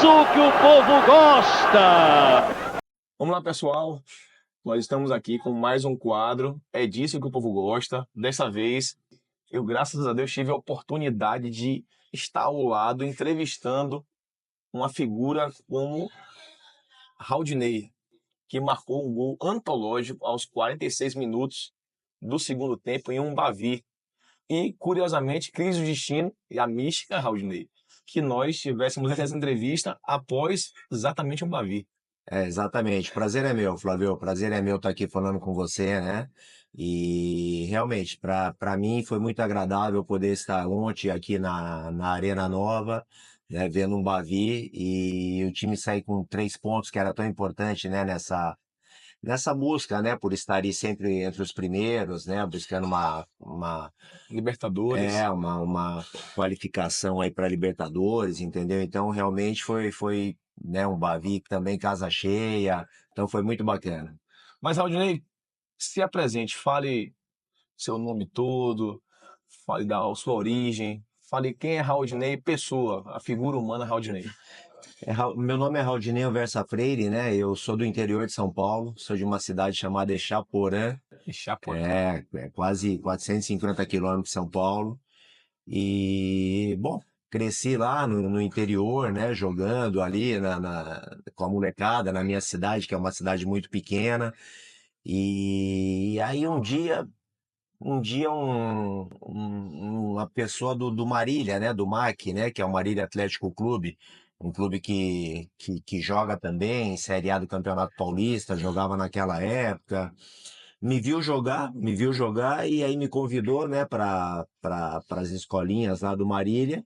disso que o povo gosta! Vamos lá, pessoal. Nós estamos aqui com mais um quadro. É disso que o povo gosta. Dessa vez, eu, graças a Deus, tive a oportunidade de estar ao lado, entrevistando uma figura como Raudinei, que marcou um gol antológico aos 46 minutos do segundo tempo em um Bavi. E, curiosamente, quis o destino e a mística, Raudinei, que nós tivéssemos essa entrevista após exatamente um Bavi. Exatamente. Prazer é meu, Flávio. Prazer é meu estar aqui falando com você, né? E realmente, para mim foi muito agradável poder estar ontem aqui na Arena Nova, né, vendo um Bavi e o time sair com 3 pontos, que era tão importante, né, nessa busca, né, por estar aí sempre entre os primeiros, né, buscando Libertadores. uma qualificação aí para Libertadores, entendeu? Então realmente foi, né, um Bavi que também casa cheia, então foi muito bacana. Mas, Raudinei, se apresente, fale seu nome todo, fale da sua origem, fale quem é Raudinei, pessoa, a figura humana Raudinei. Meu nome é Raudinei Versa Freire, né? Eu sou do interior de São Paulo, sou de uma cidade chamada Exaporã, Chaporã. é quase 450 quilômetros de São Paulo. E, bom, cresci lá no interior, né, jogando ali com a molecada na minha cidade, que é uma cidade muito pequena. E aí uma pessoa do Marília, né, do MAC, né, que é o Marília Atlético Clube, um clube que joga também Série A do Campeonato Paulista, jogava naquela época. Me viu jogar e aí me convidou, né, para as escolinhas lá do Marília.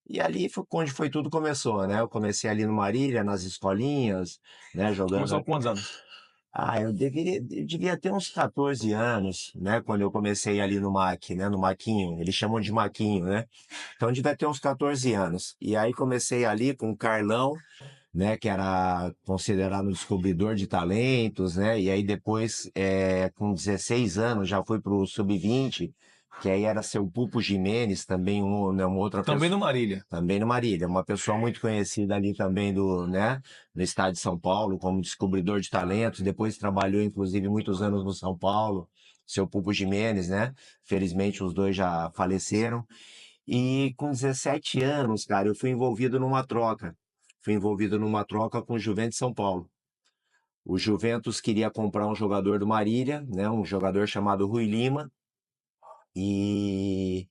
E ali foi onde foi tudo começou, né? Eu comecei ali no Marília, nas escolinhas, né, Começou jogando. com quantos anos? Eu devia ter uns 14 anos, né, quando eu comecei ali no MAC, né, no Maquinho. Eles chamam de Maquinho, né? Então eu devia ter uns 14 anos. E aí comecei ali com o Carlão, né, que era considerado um descobridor de talentos, né, e aí depois, com 16 anos, já fui para o Sub-20, que aí era seu Pupo Jimenez, também né, uma outra Também pessoa, no Marília. também no Marília, uma pessoa muito conhecida ali também no estado de São Paulo, como descobridor de talentos, depois trabalhou, inclusive, muitos anos no São Paulo, seu Pupo Jimenez, né, felizmente os dois já faleceram, e com 17 anos, cara, eu fui envolvido numa troca. Fui envolvido numa troca com o Juventus de São Paulo. O Juventus queria comprar um jogador do Marília, né, um jogador chamado Rui Lima, e,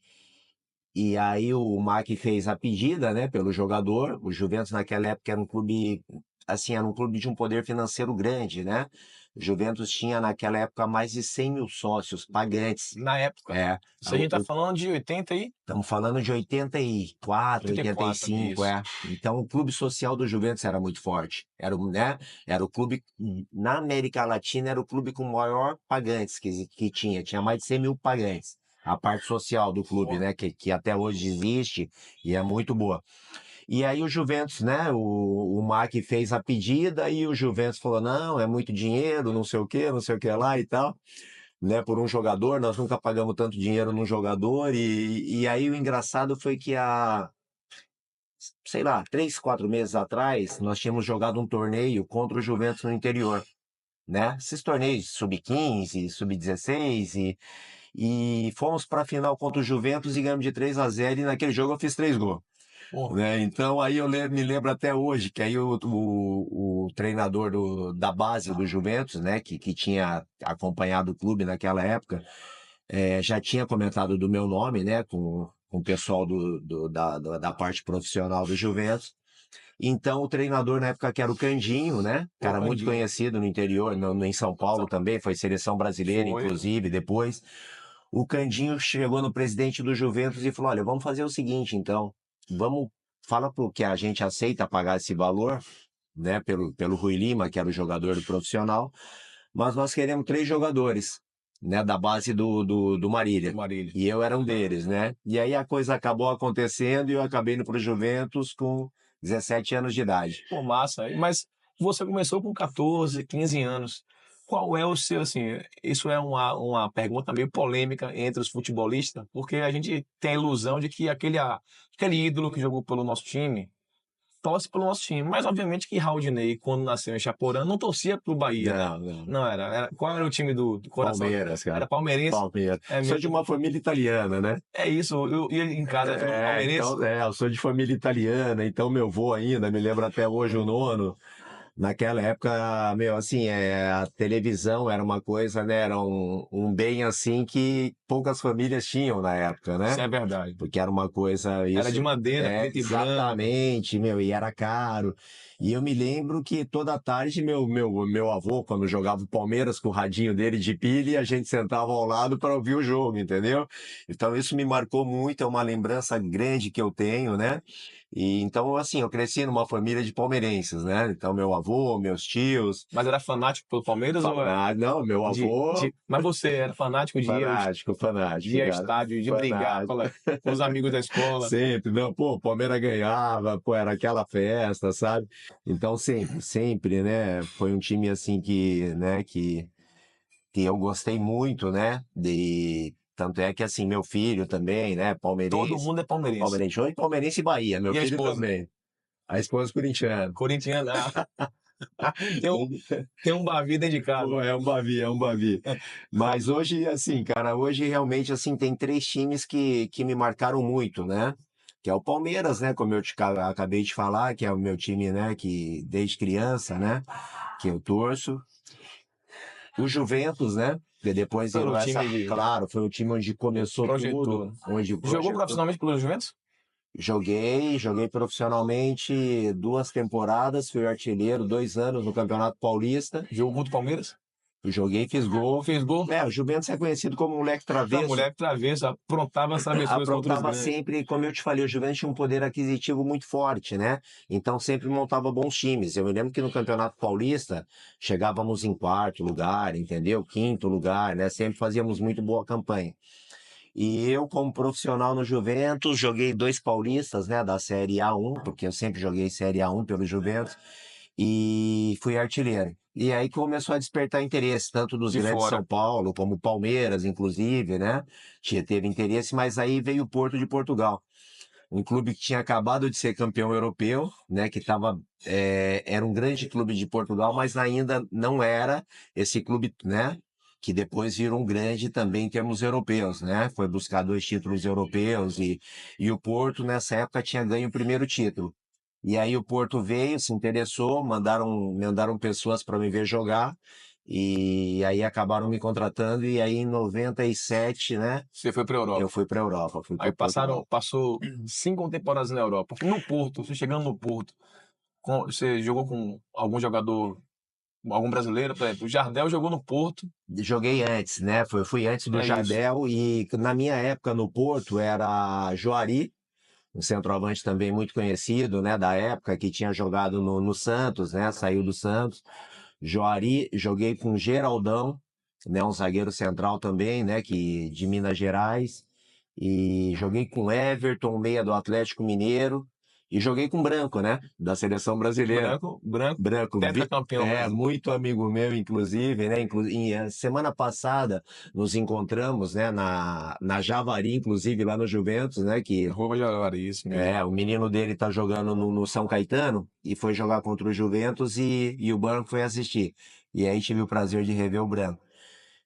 e aí o MAC fez a pedida, né, pelo jogador. O Juventus naquela época era um clube, assim, era um clube de um poder financeiro grande, né? O Juventus tinha naquela época mais de 100 mil sócios pagantes. Na época. É, Isso a gente tá falando de 80 aí? Estamos falando de 84, 84, 85, isso. Então o clube social do Juventus era muito forte. Né? Era o clube, na América Latina, era o clube com maior pagantes que tinha. Tinha mais de 100 mil pagantes. A parte social do clube, né? Que até hoje existe e é muito boa. E aí o Juventus, né? O MAC fez a pedida e o Juventus falou: não, é muito dinheiro, não sei o que lá e tal, né, por um jogador, nós nunca pagamos tanto dinheiro num jogador, e aí o engraçado foi que sei lá, 3, 4 meses atrás, nós tínhamos jogado um torneio contra o Juventus no interior, né, esses torneios sub-15, sub-16, e fomos para a final contra o Juventus e ganhamos de 3-0, e naquele jogo eu fiz 3 gols. Né? Então aí me lembro até hoje que aí o treinador da base do Juventus, né, que tinha acompanhado o clube naquela época, já tinha comentado do meu nome, né, com o pessoal da parte profissional do Juventus. Então o treinador na época que era o Candinho, né, cara muito Candinho. conhecido no interior, em São Paulo também, foi seleção brasileira, Foi. inclusive, depois. O Candinho chegou no presidente do Juventus e falou: olha, vamos fazer o seguinte, então, fala pro que a gente aceita pagar esse valor, né, pelo Rui Lima, que era o jogador do profissional, mas nós queremos 3 jogadores, né, da base do Marília. Marília. E eu era um deles, né? E aí a coisa acabou acontecendo e eu acabei indo pro Juventus com 17 anos de idade. Pô, massa. Mas você começou com 14, 15 anos. Qual é o seu, assim, isso é uma pergunta meio polêmica entre os futebolistas, porque a gente tem a ilusão de que aquele ídolo que jogou pelo nosso time torce pelo nosso time. Mas, obviamente, que Raudinei, quando nasceu em Chaporã, não torcia pro Bahia. Não. Não qual era o time do coração? Palmeiras, cara. Era palmeirense. Palmeiras. É Sou de mesmo. uma família italiana, né? É isso, eu ia em casa, era palmeirense. Então, eu sou de família italiana, então meu avô ainda, me lembro até hoje o nono. Naquela época, meu, assim, a televisão era uma coisa, né? Era um bem assim que poucas famílias tinham na época, né? Isso é verdade. Porque era uma coisa. Era Isso, de madeira, preto e branco. exatamente, meu, e era caro. E eu me lembro que toda tarde meu avô, quando jogava o Palmeiras com o radinho dele de pilha, a gente sentava ao lado para ouvir o jogo, entendeu? Então isso me marcou muito, é uma lembrança grande que eu tenho, né? E então, assim, eu cresci numa família de palmeirenses, né? Então, meu avô, meus tios. Mas era fanático pelo Palmeiras ou Não, meu avô. Mas você era fanático de ir Fanático, ao cara. estádio, de brigar com os amigos da escola? Sempre, não, pô, o Palmeiras ganhava, pô, era aquela festa, sabe? Então, sempre, né? Foi um time assim né, que eu gostei muito, né? Tanto é que, assim, meu filho também, né? Palmeirense. Todo mundo é palmeirense. Palmeirense. Hoje, Palmeirense e Bahia, meu E a filho esposa? também. A esposa corintiana. Corintiano. Tem um Bavi dentro de casa. Pô, é um Bavi. Mas hoje, assim, cara, hoje realmente, assim, tem 3 times que me marcaram muito, né? Que é o Palmeiras, né? Como eu acabei de falar, que é o meu time, né? Que desde criança, né? Que eu torço. O Juventus, né? Que depois Foi virou o time Claro, foi o time onde começou projetou. tudo. Onde Jogou projetou. profissionalmente pelo Juventus? Joguei profissionalmente 2 temporadas, fui artilheiro 2 anos no Campeonato Paulista. Jogou contra o Palmeiras? Joguei e fiz gol. Fez gol? O Juventus é conhecido como moleque travesso. Moleque travesso, aprontava as travessuras contra os Aprontava grandes. sempre, como eu te falei, o Juventus tinha um poder aquisitivo muito forte, né? Então sempre montava bons times. Eu me lembro que no Campeonato Paulista chegávamos em 4º lugar, entendeu? 5º lugar, né? Sempre fazíamos muito boa campanha. E eu, como profissional no Juventus, joguei 2 paulistas, né, da Série A1, porque eu sempre joguei Série A1 pelo Juventus, e fui artilheiro. E aí começou a despertar interesse, tanto dos De grandes fora. São Paulo, como Palmeiras, inclusive, né? Teve interesse, mas aí veio o Porto de Portugal. Um clube que tinha acabado de ser campeão europeu, né? Que era um grande clube de Portugal, mas ainda não era esse clube, né? Que depois virou um grande também em termos europeus, né? Foi buscar 2 títulos europeus e o Porto, nessa época, tinha ganho o primeiro título. E aí o Porto veio, se interessou, mandaram pessoas para me ver jogar, e aí acabaram me contratando, e aí em 97, né? Você foi para a Europa. Eu fui para a Europa. Aí passou 5 temporadas na Europa. No Porto, você chegando no Porto, você jogou com algum jogador, algum brasileiro? Por exemplo, o Jardel jogou no Porto. Joguei antes, né? Fui antes do Jardel, e na minha época no Porto era Joari, um centroavante também muito conhecido, né, da época, que tinha jogado no Santos, né, saiu do Santos. Joari, joguei com Geraldão, né, um zagueiro central também, né, de Minas Gerais. E joguei com Everton, meia do Atlético Mineiro. E joguei com Branco, né, da seleção brasileira. Branco, tetracampeão. Muito amigo meu, inclusive, né? Semana passada nos encontramos, né, na Javari, inclusive, lá no Juventus, né? Rua Javari, isso mesmo. O menino dele tá jogando no São Caetano e foi jogar contra o Juventus e o Branco foi assistir. E aí tive o prazer de rever o Branco.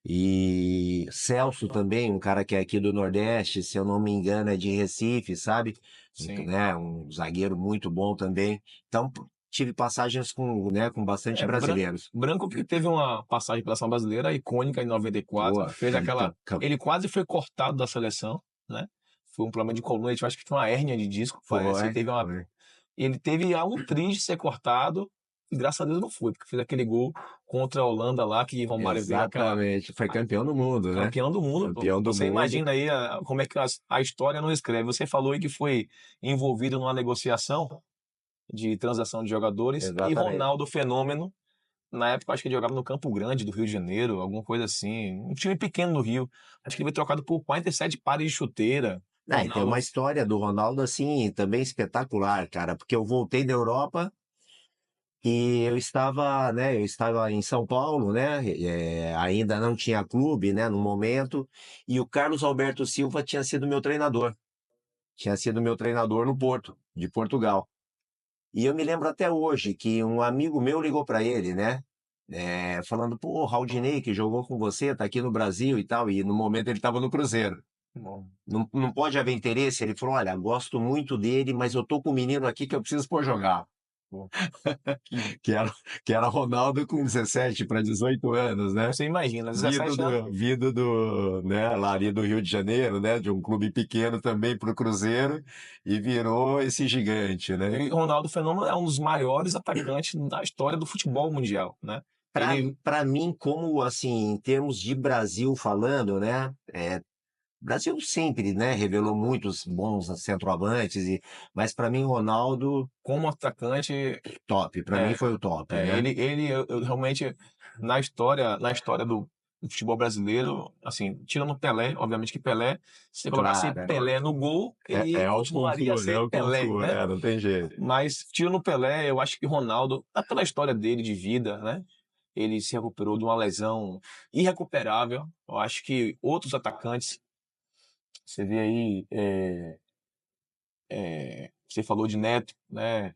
E Celso também, um cara que é aqui do Nordeste, se eu não me engano, é de Recife, sabe? Sim. Né? Um zagueiro muito bom também. Então, tive passagens com bastante brasileiros. Branco que teve uma passagem pela seleção brasileira icônica em 94. Fez aquela. Ele quase foi cortado da seleção, né? Foi um problema de coluna, eu acho que foi uma hérnia de disco. Ele teve algo triste de ser cortado. E graças a Deus não foi, porque fez aquele gol contra a Holanda lá, que Romário veio Exatamente, foi campeão do mundo, né? Campeão do mundo. Você imagina aí como é que a história não escreve. Você falou aí que foi envolvido numa negociação de transação de jogadores. Exatamente. E Ronaldo Fenômeno, na época acho que ele jogava no Campo Grande do Rio de Janeiro, alguma coisa assim. Um time pequeno do Rio. Acho que ele foi trocado por 47 pares de chuteira. E tem uma história do Ronaldo assim, também espetacular, cara, porque eu voltei da Europa. E eu estava em São Paulo, né? Ainda não tinha clube, né? No momento. E o Carlos Alberto Silva tinha sido meu treinador. Tinha sido meu treinador no Porto, de Portugal. E eu me lembro até hoje que um amigo meu ligou para ele, né? Falando, pô, Raudinei, que jogou com você, tá aqui no Brasil e tal. E no momento ele estava no Cruzeiro. Bom, Não, não pode haver interesse? Ele falou, olha, gosto muito dele, mas eu tô com um menino aqui que eu preciso pôr jogar. bom. Que- Que era, que era Ronaldo com 17 para 18 anos, né? Você imagina, Vindo 17 anos. né, lá ali do Rio de Janeiro, né, de um clube pequeno também para o Cruzeiro, e virou esse gigante, né? E Ronaldo Fenômeno é um dos maiores atacantes da história do futebol mundial, né? Ele Para mim, como assim, em termos de Brasil falando, né, Brasil sempre, né, revelou muitos bons centroavantes, mas para mim Ronaldo como atacante, top, para mim é, foi o top, né? eu realmente na história do futebol brasileiro, assim, tirando Pelé, obviamente que Pelé, se você colocasse Claro, Pelé no gol, ele é o Kung continuaria a Fu, é ser o Kung Pelé, Fu, né? não tem jeito. Mas tirando Pelé, eu acho que Ronaldo, até pela história dele de vida, né? Ele se recuperou de uma lesão irrecuperável. Eu acho que outros atacantes, você vê aí, você falou de Neto, né?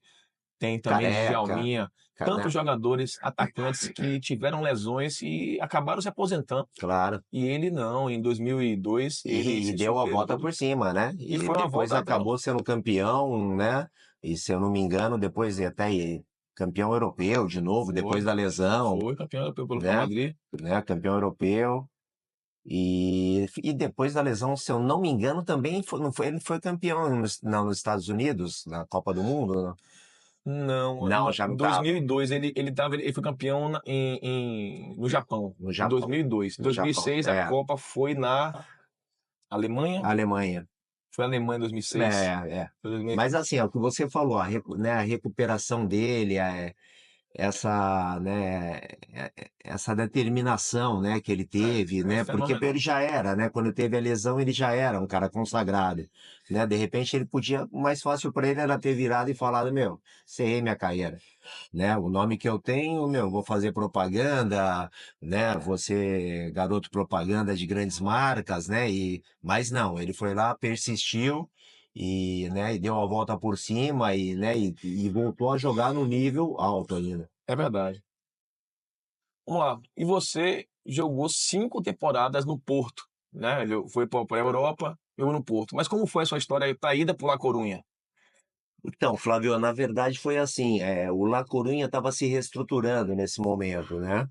Tem também Careca, Djalminha, né? tantos jogadores, atacantes que tiveram lesões e acabaram se aposentando. Claro. E ele não, em 2002 ele E se deu a volta superou por cima, né? e E foi uma depois volta acabou sendo campeão, né? E se eu não me engano, depois até campeão europeu de novo, depois foi, da lesão, foi campeão europeu pelo Real né? Madrid. Campeão europeu. E depois da lesão, se eu não me engano, também foi, não foi, ele foi campeão nos Estados Unidos, na Copa do Mundo, não? Não, Não, já em não estava 2002 ele foi campeão no Japão, no em Japão. 2002. Em No Japão, 2006 a Copa foi na Alemanha, Alemanha. foi na Alemanha em 2006. É. Foi 2000. Mas assim, é o que você falou, né, a recuperação dele, essa, né, essa determinação, né, que ele teve, É né, porque ele fenomenal. já era, né, quando teve a lesão ele já era um cara consagrado, né, de repente ele podia, o mais fácil para ele era ter virado e falado, meu, encerrei minha carreira, né, o nome que eu tenho, meu, vou fazer propaganda, né, vou ser garoto propaganda de grandes marcas, né, mas não, ele foi lá, persistiu, né, e deu a volta por cima e voltou a jogar no nível alto ainda. É verdade. Vamos lá. E você jogou 5 temporadas no Porto, né? Ele foi para a Europa, jogou no Porto. Mas como foi a sua história para ida para La Corunha? Então, Flávio, na verdade foi assim, o La Coruña estava se reestruturando nesse momento, né?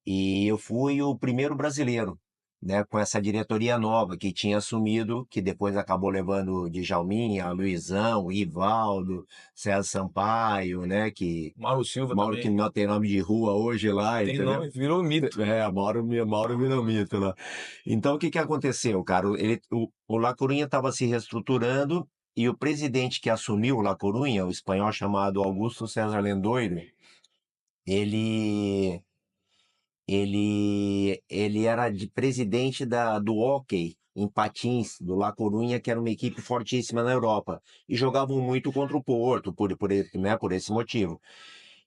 E eu fui o primeiro brasileiro, né, com essa diretoria nova que tinha assumido, que depois acabou levando o Djalminha, Luizão, Rivaldo, César Sampaio, né, Mauro Silva Mauro que também. não tem nome de rua hoje lá, Tem entendeu? nome, virou mito. Mauro Minomito lá. Então, o que que aconteceu, cara? O La Coruña estava se reestruturando e o presidente que assumiu o La Coruña, o espanhol chamado Augusto César Lendoiro, ele, ele era de presidente do Hóquei em Patins, do La Coruña, que era uma equipe fortíssima na Europa, e jogavam muito contra o Porto, né, por esse motivo.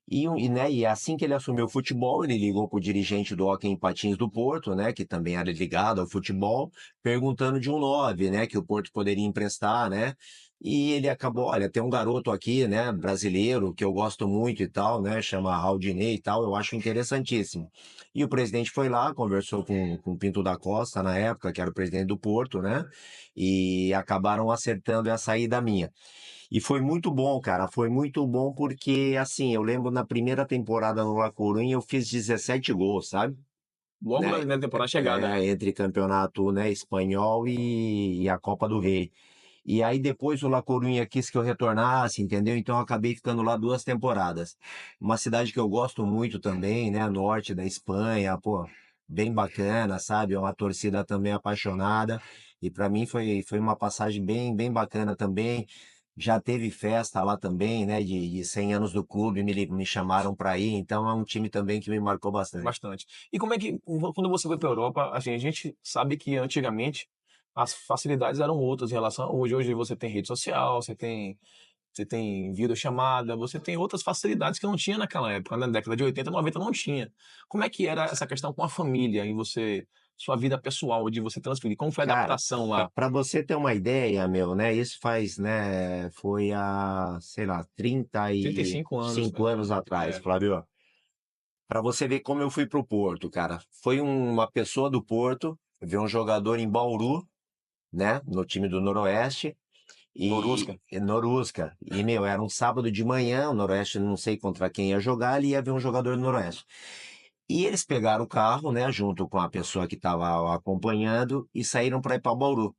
E assim que ele assumiu o futebol, ele ligou para o dirigente do Hóquei em Patins do Porto, né, que também era ligado ao futebol, perguntando de um 9, né, que o Porto poderia emprestar, né? E ele acabou, olha, tem um garoto aqui, né, brasileiro, que eu gosto muito e tal, né, chama Raudinei e tal, eu acho interessantíssimo. E o presidente foi lá, conversou com o Pinto da Costa, na época, que era o presidente do Porto, né, e acabaram acertando essa ida minha. E foi muito bom, cara. Foi muito bom porque, assim, eu lembro na primeira temporada no La Coruña eu fiz 17 gols, sabe? Logo Né? na temporada chegada. Entre campeonato, né, espanhol e a Copa do Rei. E aí depois o La Coruña quis que eu retornasse, entendeu? Então eu acabei ficando lá 2 temporadas. Uma cidade que eu gosto muito também, né? Norte da Espanha, pô, bem bacana, sabe? É uma torcida também apaixonada. E para mim foi uma passagem bem bacana também. Já teve festa lá também, né? De 100 anos do clube, me chamaram para ir. Então é um time também que me marcou bastante. Bastante. E como é que, quando você foi para a Europa, assim, a gente sabe que antigamente as facilidades eram outras em relação a hoje. Hoje você tem rede social, você tem videochamada, você tem outras facilidades que não tinha naquela época, na década de 80, 90 não tinha. Como é que era essa questão com a família? E você sua vida pessoal, de você transferir? Como foi a Cara, adaptação lá? para você ter uma ideia, meu, né? Isso faz, né? Foi há, sei lá, 35 anos, 35 anos atrás, É. Flávio. Para você ver como eu fui pro Porto, cara. Foi uma pessoa do Porto, ver um jogador em Bauru, né? No time do Noroeste. Norusca. Norusca. E, meu, era um sábado de manhã, o Noroeste não sei contra quem ia jogar, ele ia ver um jogador do Noroeste. E eles pegaram o carro, né, junto com a pessoa que estava acompanhando e saíram para ir para Bauru.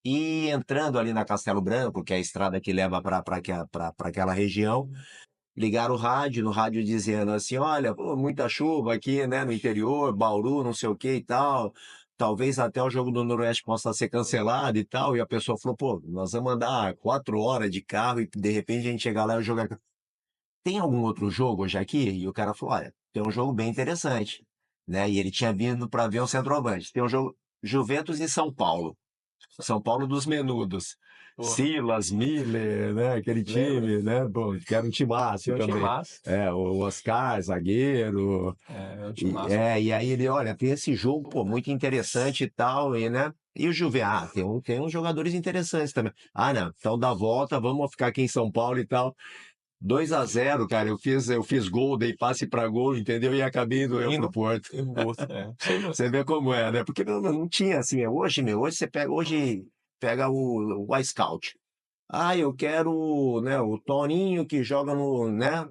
E entrando ali na Castelo Branco, que é a estrada que leva para aquela região, ligaram o rádio, no rádio dizendo assim, olha, pô, muita chuva aqui, né, no interior, Bauru, não sei o que e tal, talvez até o jogo do Noroeste possa ser cancelado e tal, e a pessoa falou, pô, nós vamos andar 4 horas de carro e de repente a gente chegar lá e jogar... Tem algum outro jogo hoje aqui? E o cara falou, olha, tem um jogo bem interessante, né, e ele tinha vindo para ver o centroavante, tem um jogo Juventus e São Paulo. São Paulo dos Menudos. Porra. Silas, Miller, né? Aquele time, né? Bom, que era um timaço Tinha um também. timaço. O Oscar, zagueiro. É um E, timaço. e aí ele, olha, tem esse jogo, pô, muito interessante e tal, e, né? E o Juve, tem uns jogadores interessantes também. Ah, não, então dá volta, vamos ficar aqui em São Paulo e tal. 2-0, cara, eu fiz gol, dei passe pra gol, entendeu? E acabei indo eu pro Porto. Você vê como é, né? Porque não tinha assim, hoje você pega o iScout. Ah, eu quero, né, o Toninho que joga no, né,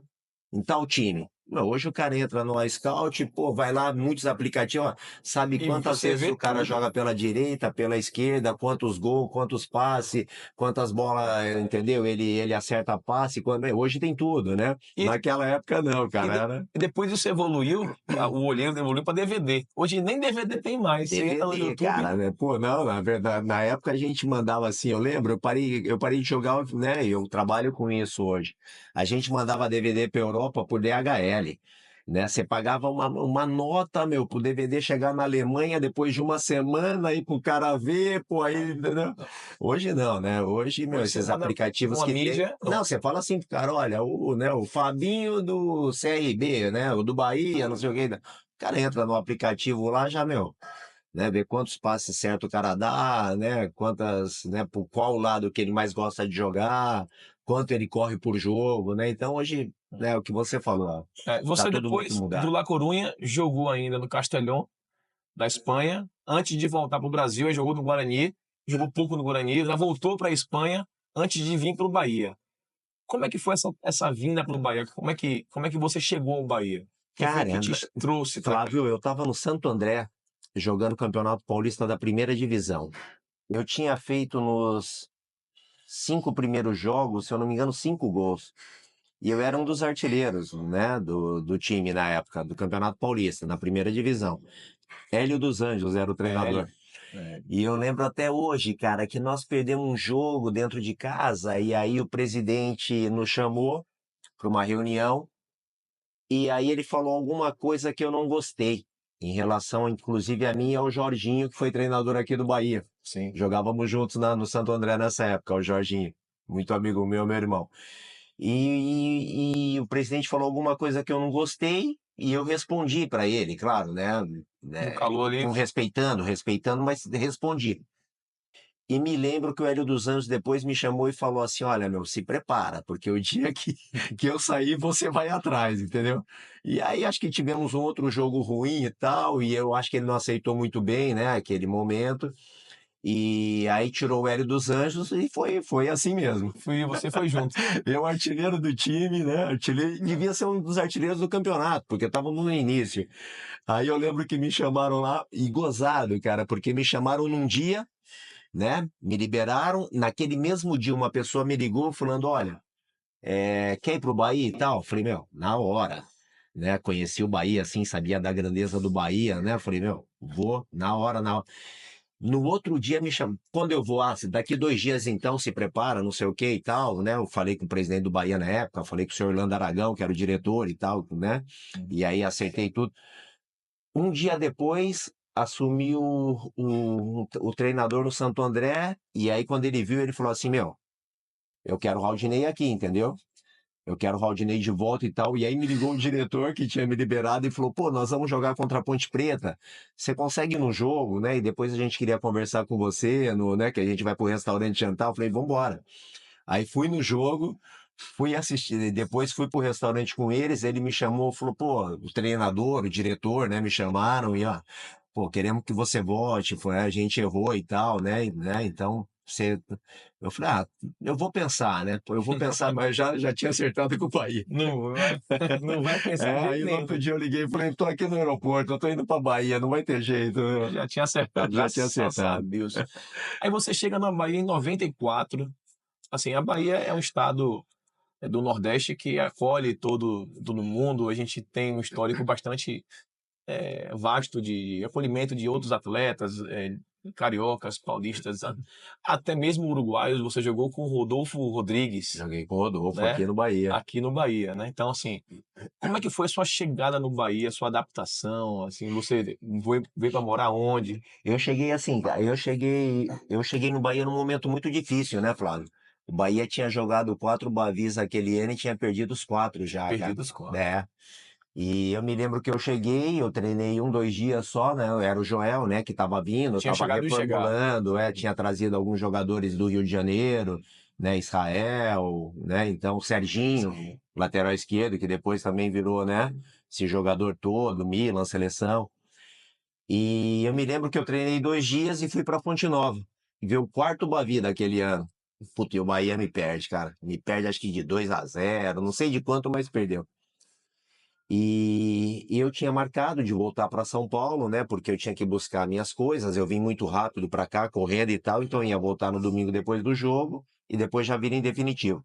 em tal time. Não, hoje o cara entra no iScout, pô, vai lá, muitos aplicativos, ó, sabe E quantas você vezes vê o cara tudo. joga pela direita, pela esquerda, quantos gols, quantos passes, quantas bolas, entendeu? Ele acerta passe, hoje tem tudo, né? E- Naquela época não, cara, era E depois isso evoluiu, o olheiro evoluiu para DVD. Hoje nem DVD tem mais. Você entra no DVD, YouTube. cara, né? Pô, não, na verdade, na época a gente mandava assim, eu lembro, eu parei de jogar, né? Eu trabalho com isso hoje. A gente mandava DVD pra Europa por DHL, né? Você pagava uma nota, meu, pro DVD chegar na Alemanha depois de uma semana e pro cara ver, pô, aí, né? Hoje não, né? Hoje, meu, Hoje você esses manda aplicativos uma que tem. mídia, Não, você fala assim, cara, olha, o Fabinho do CRB, né? O do Bahia, não sei o quê. O cara entra no aplicativo lá, já, meu, né, ver quantos passes certo o cara dá, né, quantas, né, por qual lado que ele mais gosta de jogar, quanto ele corre por jogo, né? Então hoje, né, o que você falou, ó, você tá tudo muito depois do mudado. La Coruña jogou ainda no Castelão, da Espanha, antes de voltar para o Brasil, aí jogou no Guarani, jogou pouco no Guarani, já voltou para a Espanha antes de vir para o Bahia. Como é que foi essa vinda para o Bahia? Como é que você chegou ao Bahia? Quem foi Cara, que te trouxe para cá? Flávio, eu tava no Santo André jogando o Campeonato Paulista da Primeira Divisão. Eu tinha feito nos 5 primeiros jogos, se eu não me engano, 5 gols. E eu era um dos artilheiros, né, do time na época, do Campeonato Paulista, na Primeira Divisão. Hélio dos Anjos era o treinador. E eu lembro até hoje, cara, que nós perdemos um jogo dentro de casa e aí o presidente nos chamou para uma reunião e aí ele falou alguma coisa que eu não gostei, em relação, inclusive, a mim e ao Jorginho, que foi treinador aqui do Bahia. Sim. Jogávamos juntos no Santo André nessa época, o Jorginho, muito amigo meu irmão. E o presidente falou alguma coisa que eu não gostei e eu respondi para ele, claro, né? No calor ali. Respeitando, mas respondi. E me lembro que o Hélio dos Anjos depois me chamou e falou assim: olha, meu, se prepara, porque o dia que eu sair, você vai atrás, entendeu? E aí acho que tivemos um outro jogo ruim e tal, e eu acho que ele não aceitou muito bem, né, aquele momento. E aí tirou o Hélio dos Anjos e foi assim mesmo. Você foi junto. Eu, artilheiro do time, né? Devia ser um dos artilheiros do campeonato, porque estávamos no início. Aí eu lembro que me chamaram lá, e gozado, cara, porque me chamaram num dia, né? Me liberaram. Naquele mesmo dia, uma pessoa me ligou falando: olha, quer ir pro Bahia e tal? Falei, meu, na hora. Né? Conheci o Bahia, assim, sabia da grandeza do Bahia, né? Falei, meu, vou na hora, na hora. No outro dia me chamou. Quando eu vou, daqui 2 dias então se prepara, não sei o que e tal, né? Eu falei com o presidente do Bahia na época, falei com o senhor Orlando Aragão, que era o diretor e tal, né? E aí acertei tudo. Um dia depois, assumi o treinador no Santo André, e aí quando ele viu, ele falou assim, meu, eu quero o Raudinei aqui, entendeu? eu quero o Rodinei de volta e tal. E aí me ligou o diretor que tinha me liberado e falou, pô, nós vamos jogar contra a Ponte Preta. Você consegue ir no jogo, né? E depois a gente queria conversar com você, né? Que a gente vai pro restaurante jantar. Eu falei, vambora. Aí fui no jogo, fui assistir, depois fui pro restaurante com eles, ele me chamou, falou, pô, o treinador, o diretor, né, me chamaram e, ó, pô, queremos que você volte, a gente errou e tal, né, então, você... Eu falei, eu vou pensar, né, pô, eu vou pensar, mas já tinha acertado com o Bahia. Não vai, não vai pensar de jeito Aí no nenhum. outro dia eu liguei e falei, tô aqui no aeroporto, eu tô indo pra Bahia, não vai ter jeito. Já tinha acertado, Já tinha graças a acertado. Deus. Aí você chega na Bahia em 94. Assim, a Bahia é um estado do Nordeste que acolhe todo mundo. A gente tem um histórico bastante vasto de acolhimento de outros atletas, cariocas, paulistas, até mesmo uruguaios. Você jogou com o Rodolfo Rodrigues, Joguei com o Rodolfo né? aqui no Bahia. Aqui no Bahia, né? Então, assim, como é que foi a sua chegada no Bahia, sua adaptação? Assim, você veio para morar onde? Eu cheguei assim, cara, eu cheguei no Bahia num momento muito difícil, né, Flávio? O Bahia tinha jogado 4 Bavis aquele ano e tinha perdido os 4 já, cara. Perdidos quatro. É. E eu me lembro que eu cheguei, eu treinei 2 dias só, né? Era o Joel, né, que tava vindo, Tinha tava chegado e chegado. reformulando, tinha trazido alguns jogadores do Rio de Janeiro, né, Israel, né? Então, o Serginho, lateral esquerdo, que depois também virou, né, esse jogador todo, Milan, seleção. E eu me lembro que eu treinei 2 dias e fui pra Fonte Nova. Ver o quarto Bavi daquele ano. Puta, e o Bahia me perde, cara. Me perde acho que de 2-0, não sei de quanto, mas perdeu. E eu tinha marcado de voltar para São Paulo, né? Porque eu tinha que buscar minhas coisas. Eu vim muito rápido para cá, correndo e tal. Então eu ia voltar no domingo depois do jogo e depois já vir em definitivo.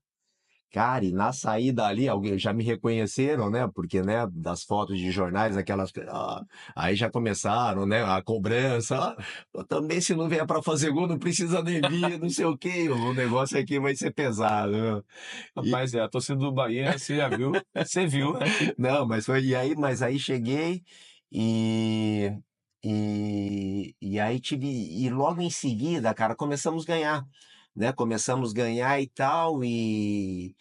Cara, e na saída ali, alguém já me reconheceram, né? Porque, né, das fotos de jornais, aquelas. Aí já começaram, né? A cobrança. Também, se não vier para fazer gol, não precisa nem vir, não sei o quê. O negócio aqui vai ser pesado, né? Rapaz, a torcida do Bahia, você já viu? Você viu, né? Não, mas foi. Mas aí cheguei e. E aí tive. E logo em seguida, cara, começamos a ganhar, né? Começamos a ganhar e tal, e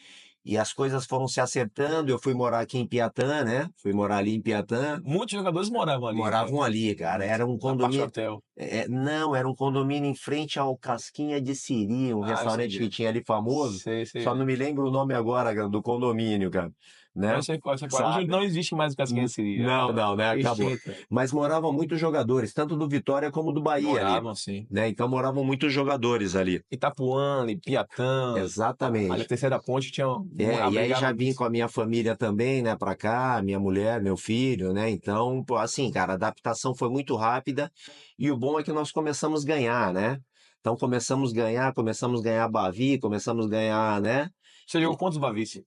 as coisas foram se acertando. Eu fui morar aqui em Piatã, né? Fui morar ali em Piatã. Muitos jogadores moravam ali, né? Moravam ali, cara. Era um Na parte condomínio. hotel. Não, era um condomínio em frente ao Casquinha de Siri, um restaurante entendi. que tinha ali famoso. Sei, sei. Só não me lembro o nome agora, cara, do condomínio, cara. Né? Mas você qual. Hoje Sabe? não existe mais o Casquinha Siri. Não, né? Acabou. Extinto. Mas moravam muitos jogadores, tanto do Vitória como do Bahia ali, Moravam, sim. né? Então moravam muitos jogadores ali. Itapuã, Piatã, ali a Exatamente. Terceira Ponte tinha E aí já abrigava vim com a minha família também, né, pra cá, minha mulher, meu filho, né? Então, pô, assim, cara, a adaptação foi muito rápida e o bom é que nós começamos a ganhar, né? Então começamos a ganhar Bavi, começamos a ganhar, né? Você jogou quantos Bavice?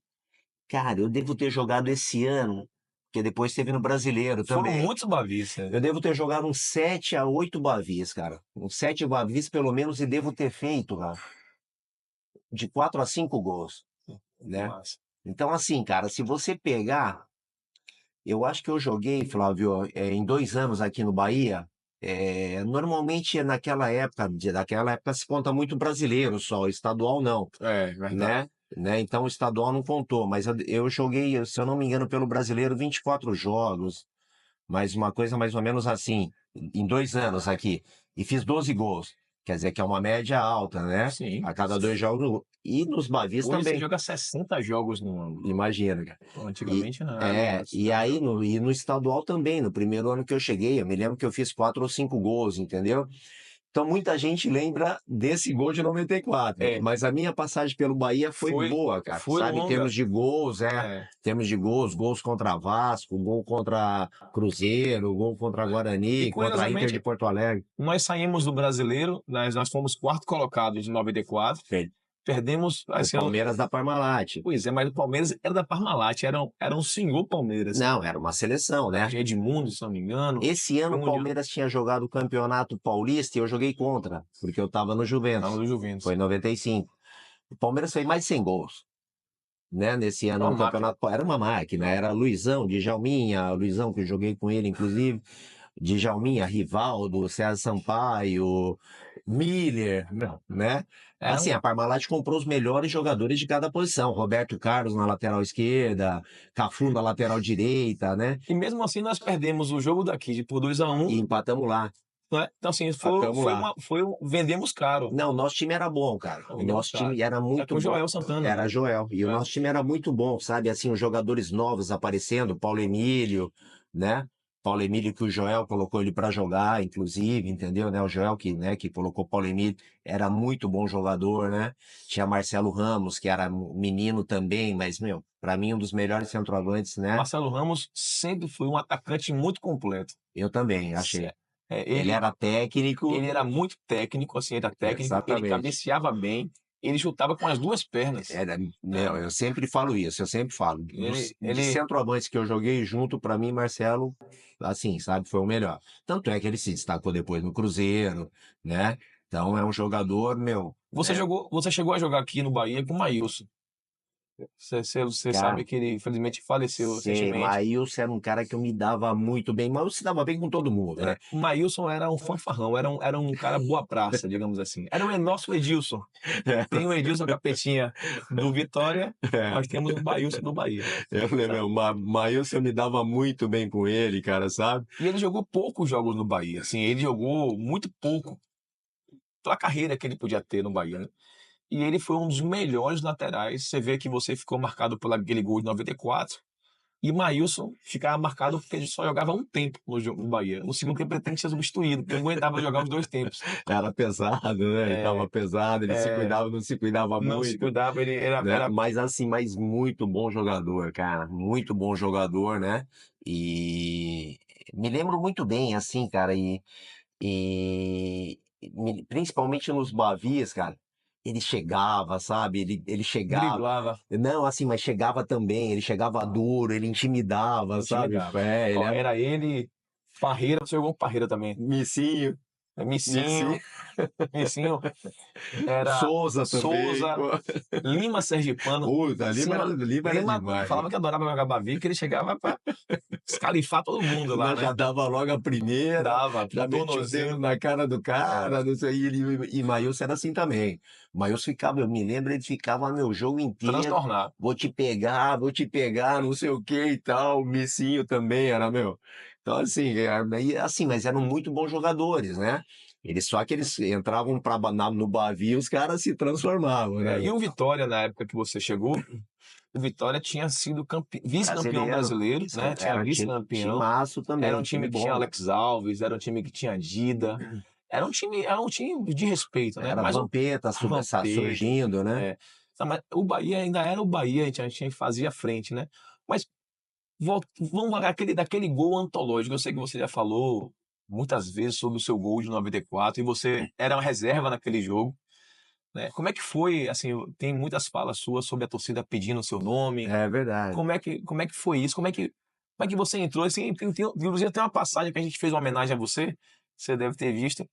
Cara, eu devo ter jogado esse ano, porque depois teve no Brasileiro Foram também. muitos Bavice. Eu devo ter jogado uns 7 a 8 Bavis, cara. Uns 7 Bavis pelo menos e devo ter feito, cara, de 4 a 5 gols, né? Massa. Então, assim, cara, se você pegar, eu acho que eu joguei, Flávio, em 2 anos aqui no Bahia. Normalmente naquela época se conta muito brasileiro só, estadual não, Verdade. né? Então o estadual não contou, mas eu joguei, se eu não me engano, pelo brasileiro 24 jogos, mas uma coisa mais ou menos assim, em 2 anos aqui, e fiz 12 gols. Quer dizer que é uma média alta, né? Sim. A cada 2 jogos. E nos Bavis Hoje você também. joga 60 jogos no ano. Imagina, cara. Antigamente não. E aí no estadual também, no primeiro ano que eu cheguei, eu me lembro que eu fiz 4 ou 5 gols, entendeu? Então muita gente lembra desse gol de 94, mas a minha passagem pelo Bahia foi boa, cara. foi Sabe, em longa. termos de gols, termos de gols contra Vasco, gol contra Cruzeiro, gol contra Guarani, contra a Inter curiosamente, de Porto Alegre. Nós saímos do Brasileiro, nós fomos quarto colocado de 94. Perdemos O Palmeiras da Parmalat. Pois é, mas o Palmeiras era da Parmalat, era um senhor Palmeiras. Não, era uma seleção, né? Edmundo, se não me engano. Esse ano o Palmeiras tinha jogado o Campeonato Paulista e eu joguei contra, porque eu estava no Juventus. Não, do Juventus. Foi em 95. O Palmeiras fez mais de 100 gols, né? Nesse ano no Campeonato. Era uma máquina, era Luizão, Djalminha, Luizão, que eu joguei com ele, inclusive. Djalminha, Rivaldo, César Sampaio, Miller, né? Era Assim, um... a Parmalat comprou os melhores jogadores de cada posição. Roberto Carlos na lateral esquerda, Cafu na lateral direita, né? E mesmo assim nós perdemos o jogo daqui por 2-1, E empatamos lá. né? Então assim, Empatamos lá. vendemos caro. Não, o nosso time era bom, cara. O Vendemos nosso time caro. era É muito com o bom. Joel Santana. Era Joel. E o nosso time era muito bom, sabe? Assim, os jogadores novos aparecendo, Paulo Emílio, né? Paulo Emílio que o Joel colocou ele para jogar, inclusive, entendeu? Né? O Joel que colocou Paulo Emílio era muito bom jogador, né? Tinha Marcelo Ramos, que era menino também, mas, meu, para mim um dos melhores centroavantes, né? Marcelo Ramos sempre foi um atacante muito completo. Eu também, achei. Ele era técnico. Ele era muito técnico, assim, era técnico, Exatamente. ele cabeceava bem, ele chutava com as duas pernas. Meu, eu sempre falo isso, eu sempre falo. De centroavantes que eu joguei junto, pra mim, Marcelo, assim, sabe, foi o melhor. Tanto é que ele se destacou depois no Cruzeiro, né? Então é um jogador, meu. Você chegou a jogar aqui no Bahia com o Maílson. Você Cara, sabe que ele, infelizmente, faleceu Sei, recentemente. Maílson era um cara que eu me dava muito bem, mas eu se dava bem com todo mundo, né? O Maílson era um fanfarrão, era um cara boa praça, digamos assim. Era o nosso Edilson. Tem o Edilson Capetinha do Vitória, nós temos o Maílson do Bahia. Eu lembro, Maílson eu me dava muito bem com ele, cara, sabe? E ele jogou poucos jogos no Bahia, assim, ele jogou muito pouco pela carreira que ele podia ter no Bahia, né? E ele foi um dos melhores laterais. Você vê que você ficou marcado por aquele gol de 94. E Maílson ficava marcado porque ele só jogava um tempo no Bahia. No segundo tempo ele tem que ser substituído, porque ele não aguentava jogar os 2 tempos. Era pesado, né? Ele tava pesado, ele se cuidava, não se cuidava muito. Não se cuidava, ele era, né? Mas assim, mas muito bom jogador, cara. Muito bom jogador, né? E me lembro muito bem, assim, cara, principalmente nos Bavias, cara. Ele chegava, sabe? Ele chegava. driblava. Não, assim, mas chegava também. Ele chegava duro, ele intimidava, sabe? Era ele, Parreira, você jogou com Parreira também. Missinho. Missinho. Era Souza também. Lima Sergipano. Lima era demais. Falava que adorava jogar Bavi, que ele chegava pra escalifar todo mundo lá, né? Já dava logo a primeira. Já metia o dedo na cara do cara, não sei. E Maílson era assim também. Maílson ficava, eu me lembro, ele ficava meu jogo inteiro. Transtornado. Vou te pegar, não sei o que e tal. O Missinho também era, meu. Então, assim, mas eram muito bons jogadores, né? Só que eles entravam no Bavi, os caras se transformavam, né? E o Vitória, na época que você chegou, o Vitória tinha sido vice-campeão brasileiro, né? Tinha vice-campeão. Timaço também. Era um time que tinha Alex Alves, era um time que tinha Dida. Era um time de respeito, né? Era Vampeta surgindo, né? Mas o Bahia ainda era o Bahia, a gente fazia frente, né? Mas vamos daquele gol antológico. Eu sei que você já falou muitas vezes sobre o seu gol de 94 e você era uma reserva naquele jogo, né? Como é que foi, assim, tem muitas falas suas sobre a torcida pedindo o seu nome. É verdade. Como é que foi isso? Como é que você entrou? Assim, inclusive tem uma passagem que a gente fez uma homenagem a você deve ter visto,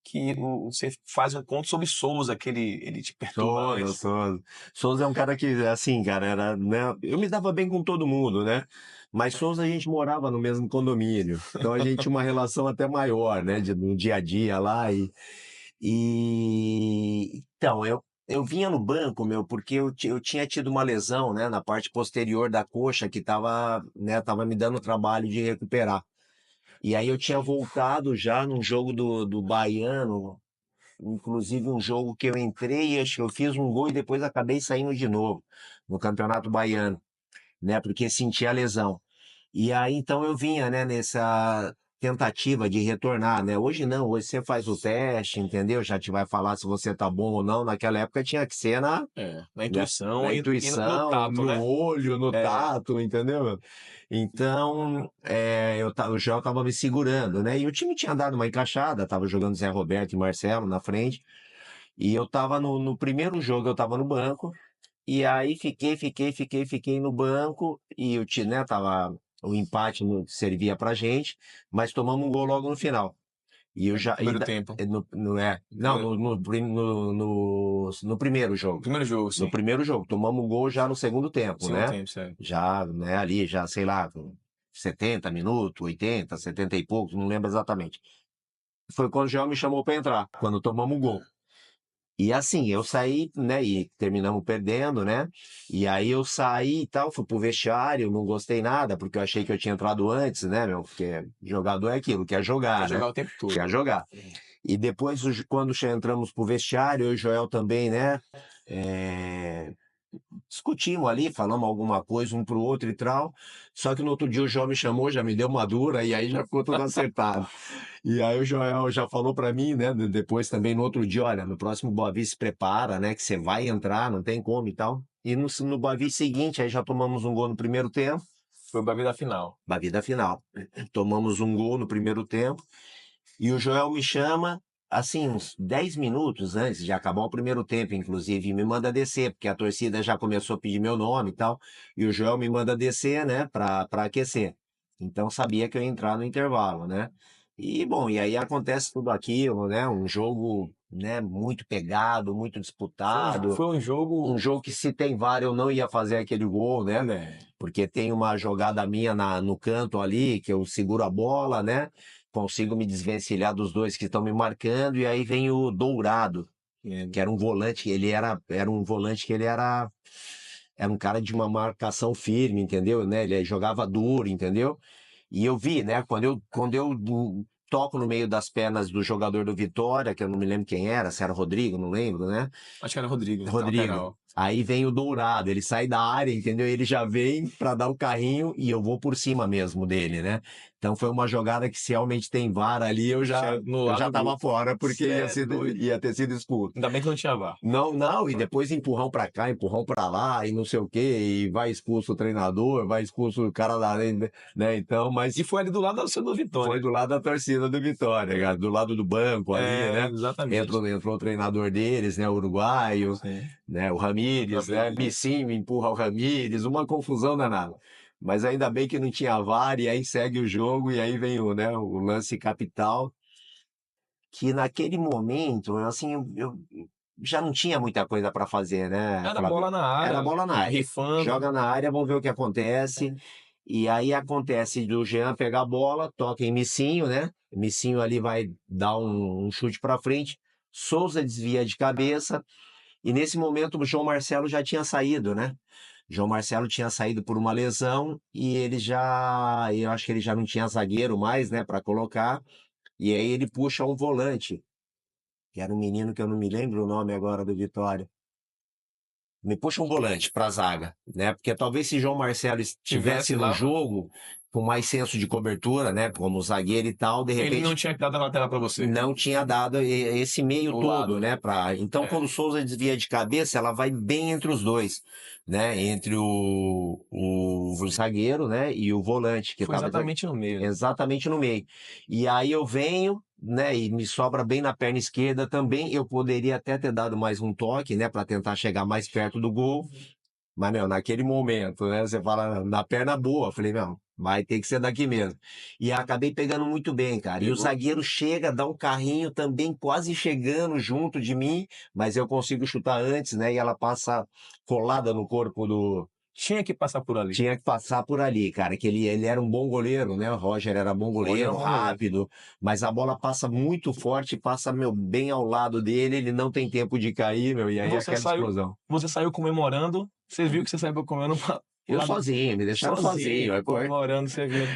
que você faz um conto sobre Souza, que ele te perturba. Souza é um cara que, assim, cara, era, né? Eu me dava bem com todo mundo, né? Mas Souza a gente morava no mesmo condomínio, então a gente tinha uma relação até maior, né? No dia a dia lá então, eu vinha no banco, meu, porque eu tinha tido uma lesão, né, na parte posterior da coxa que tava me dando trabalho de recuperar. E aí eu tinha voltado já num jogo do Baiano, inclusive um jogo que eu entrei, acho que eu fiz um gol e depois acabei saindo de novo no Campeonato Baiano, né, porque senti a lesão. E aí então eu vinha, né, nessa tentativa de retornar, né? Hoje não, hoje você faz o teste, entendeu? Já te vai falar se você tá bom ou não. Naquela época tinha que ser na intuição, na intuição, no tato, no olho, no tato, entendeu? Então, o João tava me segurando, né? E o time tinha dado uma encaixada, tava jogando Zé Roberto e Marcelo na frente. E eu tava no primeiro jogo, eu tava no banco. E aí fiquei no banco e o time, né, o empate servia pra gente, mas tomamos um gol logo no final. E eu já primeiro tempo. No primeiro jogo. Primeiro jogo, sim. No primeiro jogo, tomamos um gol já no segundo tempo, né? Tempo, certo. Já, né, ali, já, sei lá, 70 minutos, 80, 70 e poucos, não lembro exatamente. Foi quando o Joel me chamou para entrar, quando tomamos o gol. E assim, eu saí, né, e terminamos perdendo, né, e aí eu saí e tal, fui pro vestiário, não gostei nada, porque eu achei que eu tinha entrado antes, né, meu, porque jogador é aquilo, quer jogar, Quer né, jogar o tempo todo. quer jogar. E depois, quando entramos pro vestiário, eu e o Joel também, né, discutimos ali, falamos alguma coisa um pro outro e tal, só que no outro dia o Joel me chamou, já me deu uma dura, e aí já ficou tudo acertado. E aí o Joel já falou pra mim, né, depois também no outro dia, olha, no próximo Boa Vista se prepara, né, que você vai entrar, não tem como e tal. E no Boa Vista seguinte, aí já tomamos um gol no primeiro tempo, Foi pra vida final. Boa Vida final. Tomamos um gol no primeiro tempo, e o Joel me chama, assim, uns 10 minutos antes de acabar o primeiro tempo, inclusive, e me manda descer, porque a torcida já começou a pedir meu nome e tal, e o Joel me manda descer, né, pra aquecer. Então sabia que eu ia entrar no intervalo, né? E, bom, e aí acontece tudo aquilo, né? Um jogo, né, muito pegado, muito disputado. Foi um jogo... Um jogo que se tem VAR eu não ia fazer aquele gol, né? Porque tem uma jogada minha no canto ali, que eu seguro a bola, né? Consigo me desvencilhar dos dois que estão me marcando, e aí vem o Dourado, que era um volante, era um volante que ele era um cara de uma marcação firme, entendeu? Né? Ele jogava duro, entendeu? E eu vi, né? Quando eu toco no meio das pernas do jogador do Vitória, que eu não me lembro quem era, se era Rodrigo, não lembro, né? Acho que era Rodrigo. Rodrigo. Aí vem o Dourado, ele sai da área, entendeu? Ele já vem para dar o carrinho e eu vou por cima mesmo dele, né? Então foi uma jogada que se realmente tem VAR ali, eu já tava fora, porque ia ter sido expulso. Ainda bem que não tinha VAR. Não, e depois empurrão pra cá, empurrão pra lá, e não sei o quê, e vai expulso o treinador, vai expulso o cara lá, né? Então, mas... E foi ali do lado da torcida do Vitória. Foi do lado da torcida do Vitória, cara, do lado do banco ali, né? Exatamente. Entrou o treinador deles, né? O uruguaio, né? O Ramírez, né? Missinho empurra o Ramírez, uma confusão danada. Mas ainda bem que não tinha VAR, e aí segue o jogo, e aí vem o lance capital, que naquele momento, assim, eu já não tinha muita coisa para fazer, né? Era bola na área. Era bola na área. Rifando. Joga na área, vamos ver o que acontece. E aí acontece do Jean pegar a bola, toca em Missinho, né? Missinho ali vai dar um chute para frente. Souza desvia de cabeça. E nesse momento o João Marcelo já tinha saído, né? João Marcelo tinha saído por uma lesão e eu acho que ele já não tinha zagueiro mais, né, para colocar. E aí ele puxa um volante, que era um menino que eu não me lembro o nome agora do Vitória. Me puxa um volante para a zaga, né? Porque talvez se João Marcelo estivesse no jogo com mais senso de cobertura, né, como zagueiro e tal, de repente ele não tinha dado a lateral para você. Não tinha dado esse meio O todo, lado. né, Então quando o Souza desvia de cabeça, ela vai bem entre os dois, né? Entre o zagueiro, né, e o volante, que foi exatamente no meio. Exatamente no meio. E aí eu venho, né, e me sobra bem na perna esquerda também. Eu poderia até ter dado mais um toque, né, para tentar chegar mais perto do gol. Mas, meu, naquele momento, né, você fala na perna boa, eu falei, meu, vai ter que ser daqui mesmo. E acabei pegando muito bem, cara. E o zagueiro chega, dá um carrinho também, quase chegando junto de mim, mas eu consigo chutar antes, né, e ela passa colada no corpo do... Tinha que passar por ali. Tinha que passar por ali, cara, que ele era um bom goleiro, né? O Roger era bom goleiro, rápido, mas a bola passa muito forte, passa, meu, bem ao lado dele, ele não tem tempo de cair, meu, e aí é aquela explosão. Você saiu comemorando, você viu que você saiu comemorando... Eu sozinho, me deixaram sozinho. Comemorando, você viu.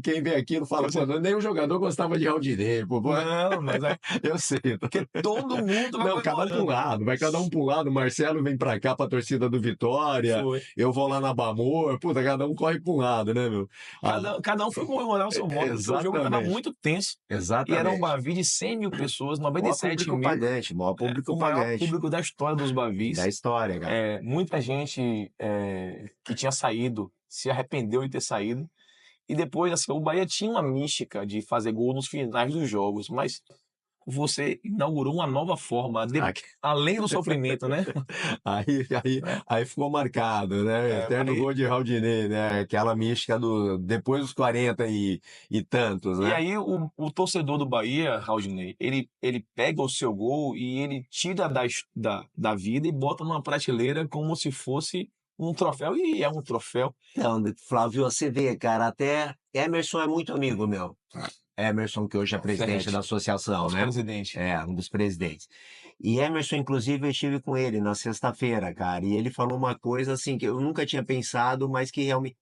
Quem vê aquilo fala, pô, nem o jogador gostava de Aldinei, pô. Não, mas eu sei. Porque todo mundo vai cada um pro lado, vai cada um pro lado. O Marcelo vem pra cá, pra torcida do Vitória. Foi. Eu vou lá na Bamor. Puta, cada um corre pra um lado, né, meu? Cada um foi comemorar o seu modo. O jogo tava muito tenso. Exatamente. E era um Bavi de 100 mil pessoas, 97 mil. Maior público o maior público da história dos Bavis. Da história, cara. Muita gente que tinha saído se arrependeu de ter saído. E depois, assim, o Bahia tinha uma mística de fazer gol nos finais dos jogos, mas você inaugurou uma nova forma, além do sofrimento, né? Aí ficou marcado, né? Eterno gol de Raudinei, né? Aquela mística depois dos 40 e tantos, né? E aí o torcedor do Bahia, Raudinei, ele pega o seu gol e ele tira da vida e bota numa prateleira como se fosse um troféu, e é um troféu. Então, Flávio, você vê, cara, até Emerson é muito amigo meu. Emerson, que hoje é presidente Ferretti, da associação, nosso né? presidente. É, um dos presidentes. E Emerson, inclusive, eu estive com ele na sexta-feira, cara, e ele falou uma coisa assim que eu nunca tinha pensado, mas que realmente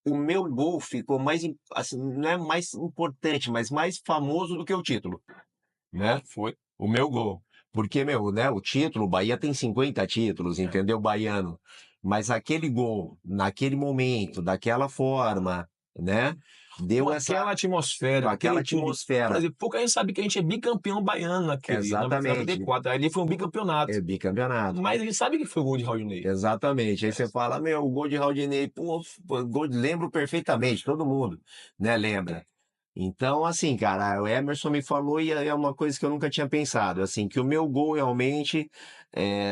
o meu gol ficou mais, assim, não é mais importante, mas mais famoso do que o título, né? Foi. O meu gol. Porque, meu, né, o título, o Bahia tem 50 títulos, entendeu? Baiano. Mas aquele gol, naquele momento, daquela forma, né? Deu Com essa, aquela atmosfera, com com aquela aquele tudo. Por atmosfera. exemplo, pouca gente sabe que a gente é bicampeão baiano naquele, na Exatamente. 94. Ali foi um bicampeonato. É bicampeonato. Mas a gente sabe que foi o gol de Raulney. Exatamente. Aí você fala, meu, o gol de Raudinei, pô, lembro perfeitamente, todo mundo, né, lembra. Então, assim, cara, o Emerson me falou e é uma coisa que eu nunca tinha pensado, assim, que o meu gol realmente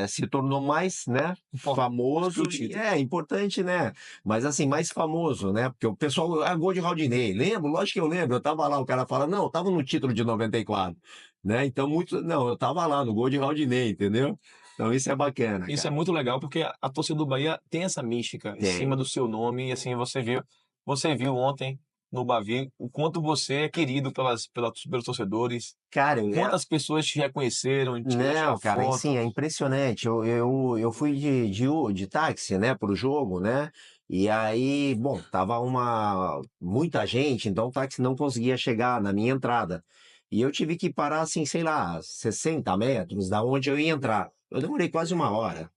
se tornou mais, né, famoso, que o título. importante, né, mas assim, mais famoso, né, porque o pessoal, gol de Raudinei, lembro, lógico que eu lembro, eu tava lá, o cara fala, não, eu tava no título de 94, né, então não, eu tava lá no gol de Raudinei, entendeu? Então isso é bacana, Isso cara. é muito legal, porque a torcida do Bahia tem essa mística em Tem. cima do seu nome, e assim, você viu ontem no Bavi o quanto você é querido pelos torcedores, Cara, quantas pessoas te reconheceram, te não, tirar cara, foto. sim, é impressionante. Eu fui de táxi, né, pro jogo, né? E aí, bom, tava muita gente, então o táxi não conseguia chegar na minha entrada. E eu tive que parar, assim, sei lá, 60 metros da onde eu ia entrar. Eu demorei quase uma hora,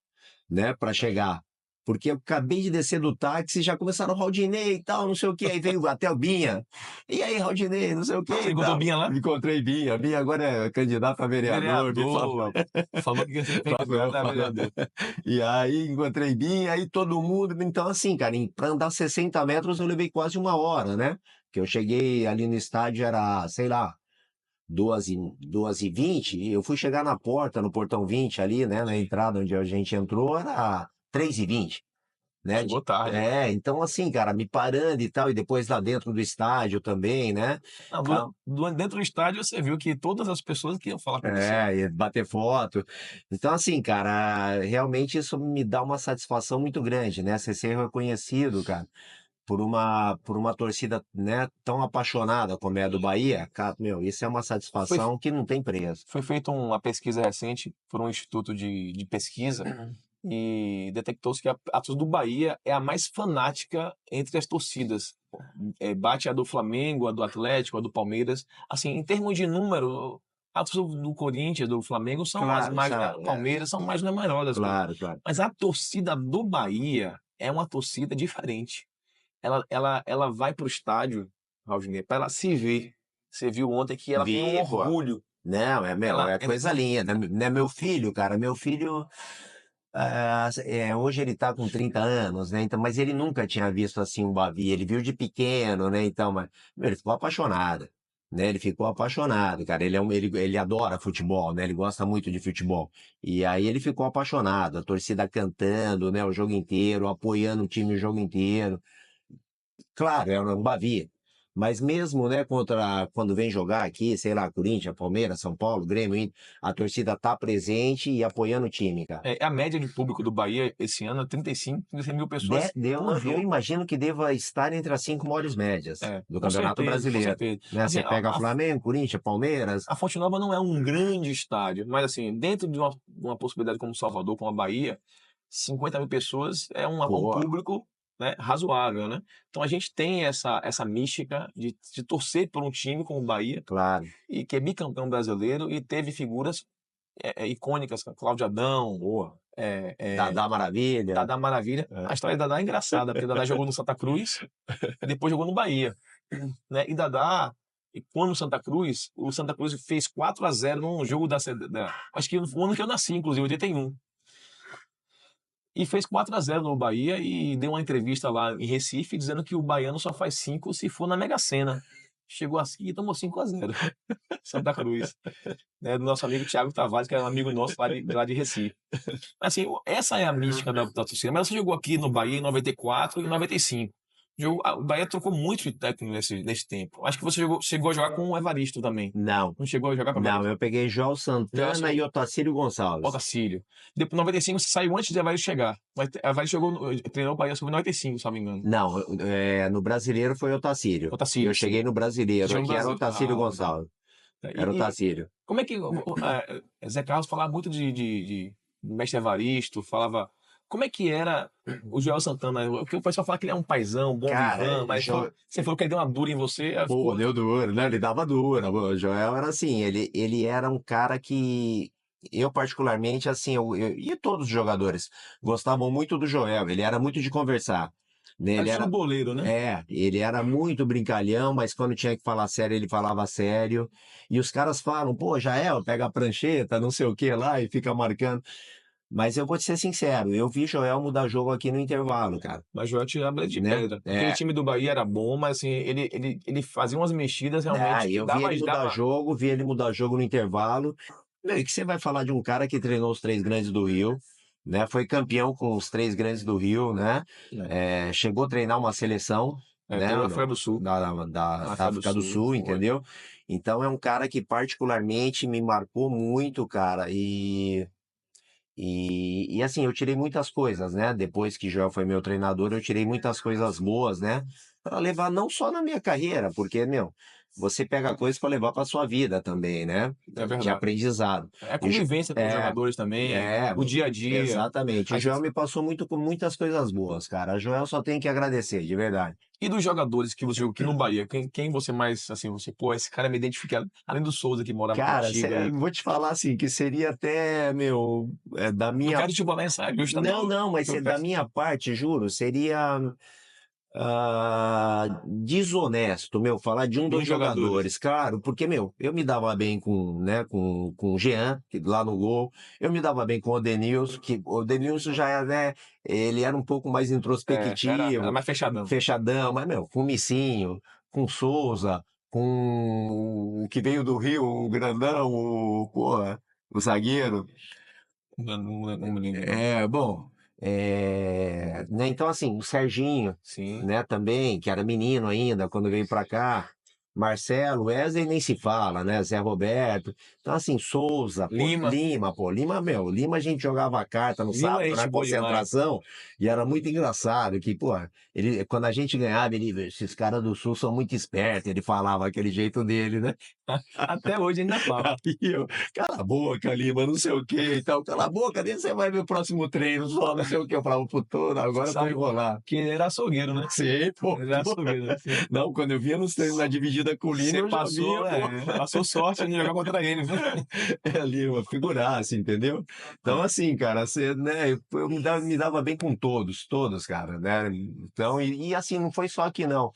né, para chegar. Porque eu acabei de descer do táxi e já começaram o Raudinei e tal, não sei o quê. Aí veio até o Binha. E aí, Raudinei, não sei o quê Você e encontrou tal. Binha lá? Encontrei Binha. Binha agora é candidato a vereador. Falou que ia ser Falou, candidato a falou. vereador. E aí encontrei Binha, aí todo mundo. Então, assim, cara, para andar 60 metros eu levei quase uma hora, né? Que eu cheguei ali no estádio, era, sei lá, 2h20, eu fui chegar na porta, no portão 20 ali, né, na entrada onde a gente entrou, era 3h20, né? Chegou tarde. Então assim, cara, me parando e tal, e depois lá dentro do estádio também, né? Não, Cara, dentro do estádio você viu que todas as pessoas queriam falar com você. e bater foto. Então, assim, cara, realmente isso me dá uma satisfação muito grande, né? Você ser reconhecido, cara, por uma torcida, né, tão apaixonada como é a do Bahia, cara, meu, isso é uma Foi, satisfação que não tem preço. foi feita uma pesquisa recente por um instituto de pesquisa e detectou-se que a torcida do Bahia é a mais fanática entre as torcidas. Bate a do Flamengo, a do Atlético, a do Palmeiras. Assim, em termos de número, a torcida do Corinthians, do Flamengo são as Claro, mais, sabe, Palmeiras são mais numerosas. claro, claro. Mas a torcida do Bahia é uma torcida diferente. Ela vai para o estádio, Raulney, para ela se ver. Você viu ontem que ela tem um Pô. orgulho. Não, Ela, é coisa linda, né? Meu filho, cara, meu filho, hoje ele tá com 30 anos, né? Então, mas ele nunca tinha visto assim um Bavi, ele viu de pequeno, né? Então, mas, meu, ele ficou apaixonado, né? Ele ficou apaixonado, cara. Ele adora futebol, né? Ele gosta muito de futebol. E aí ele ficou apaixonado, a torcida cantando, né? O jogo inteiro, apoiando o time o jogo inteiro. Claro, é um Bavi. Mas mesmo, né, quando vem jogar aqui, sei lá, Corinthians, Palmeiras, São Paulo, Grêmio, Inter, a torcida tá presente e apoiando o time, cara. a média de público do Bahia esse ano é 35, 36 mil pessoas por Eu jogo. imagino que deva estar entre as 5 maiores médias do Com Campeonato certeza, com Brasileiro. certeza. Né? Assim, Você pega Flamengo, Corinthians, Palmeiras. a Fonte Nova não é um grande estádio, mas assim, dentro de uma possibilidade como Salvador, como a Bahia, 50 mil pessoas é um Pô, público, né, razoável, né? Então a gente tem essa mística de torcer por um time como o Bahia, claro. e que é bicampeão brasileiro e teve figuras icônicas, Cláudio Adão, Dadá Maravilha. Dadá Maravilha. A história da Dadá é engraçada, porque Dadá jogou no Santa Cruz e depois jogou no Bahia, né? E Dadá, quando no Santa Cruz, o Santa Cruz fez 4-0 num jogo acho que o ano que eu nasci, inclusive, 81. E fez 4-0 no Bahia e deu uma entrevista lá em Recife dizendo que o baiano só faz 5 se for na Mega Sena. Chegou assim e tomou 5-0. Santa Cruz. Né, do nosso amigo Thiago Tavares, que é um amigo nosso lá de Recife. Assim, essa é a mística da torcida. Mas você jogou aqui no Bahia em 94 e 95. O Bahia trocou muito de técnico nesse tempo. Acho que você chegou a jogar com o Evaristo também. Não, Não chegou a jogar com o não, Evaristo? eu peguei João Santana e Otacílio Gonçalves. Otacílio. Depois, em 95, você saiu antes de Evaristo chegar. Mas Evaristo treinou o Bahia sobre 95, se não me engano. Não, no Brasileiro foi Otacílio. Otacílio, Eu cheguei sim. no Brasileiro, Chegou no que era Brasil. Otacílio Ah, Gonçalves. Era E Otacílio. como é que Zé Carlos falava muito de mestre Evaristo, falava... Como é que era o Joel Santana? Porque o pessoal fala que ele é um paizão, bom Cara, vivão, mas você falou que ele deu uma dura em você. Pô, deu duro, né? Ele dava dura. O Joel era assim, ele era um cara que eu particularmente, assim, e todos os jogadores gostavam muito do Joel. Ele era muito de conversar. Né? Ele Parecia era, um boleiro, né? ele era muito brincalhão, mas quando tinha que falar sério, ele falava sério. E os caras falam, pô, Jael, pega a prancheta, não sei o que lá, e fica marcando. Mas eu vou te ser sincero, eu vi Joel mudar jogo aqui no intervalo, cara. Mas Joel tirava de Né? pedra. Aquele time do Bahia era bom, mas assim, ele fazia umas mexidas realmente que Eu vi dava, ele mudar jogo, vi ele mudar jogo no intervalo. Meu, e que você vai falar de um cara que treinou os três grandes do Rio, né? Foi campeão com os três grandes do Rio, né? Chegou a treinar uma seleção, né? teve a África do Sul. Da África do Sul, entendeu? Então é um cara que particularmente me marcou muito, cara. E assim, eu tirei muitas coisas, né? Depois que Joel foi meu treinador, eu tirei muitas coisas boas, né? Para levar não só na minha carreira, porque, meu, você pega coisas para levar para sua vida também, né? É verdade. De aprendizado. É convivência com os jogadores também, o dia a dia. Exatamente. O Joel me passou com muitas coisas boas, cara. O Joel só tem que agradecer, de verdade. E dos jogadores que você jogou aqui no Bahia, quem você mais, assim, pô, esse cara me identifica, além do Souza que morava contigo aí. Vou te falar assim, que seria até, meu, da minha... Não quero te bolar essa justamente. Não, mas da minha parte, juro, seria desonesto, meu, falar de um dos jogadores, claro, porque, meu, eu me dava bem com o Jean, lá no gol, eu me dava bem com o Denilson, que o Denilson já era, né, ele era um pouco mais introspectivo, era mais fechadão, mas, meu, com o Missinho, com o Souza, com o que veio do Rio, o grandão, o zagueiro. Não me lembro. Bom... né? Então, assim, o Serginho, Sim. né, também, que era menino ainda quando veio para cá, Marcelo, Wesley nem se fala, né? Zé Roberto. Então, assim, Souza, Lima, Lima a gente jogava carta no sábado, na concentração, e era muito engraçado que, pô, quando a gente ganhava, esses caras do Sul são muito espertos, ele falava aquele jeito dele, né? Até hoje ainda fala. Cala a boca, Lima, não sei o que e tal. Cala a boca, nem você vai ver o próximo treino, só não sei o que. Eu falava, puto, agora eu tô enrolado. Que ele era açougueiro, né? Sim, pô. Ele era açougueiro, né? Não, quando eu via nos treinos na dividida com o Lima, passou sorte de jogar contra ele, né? Lima, figurasse, entendeu? Então, assim, cara, você, né, eu me dava bem com todos, cara, né? Então, e assim, não foi só aqui, não.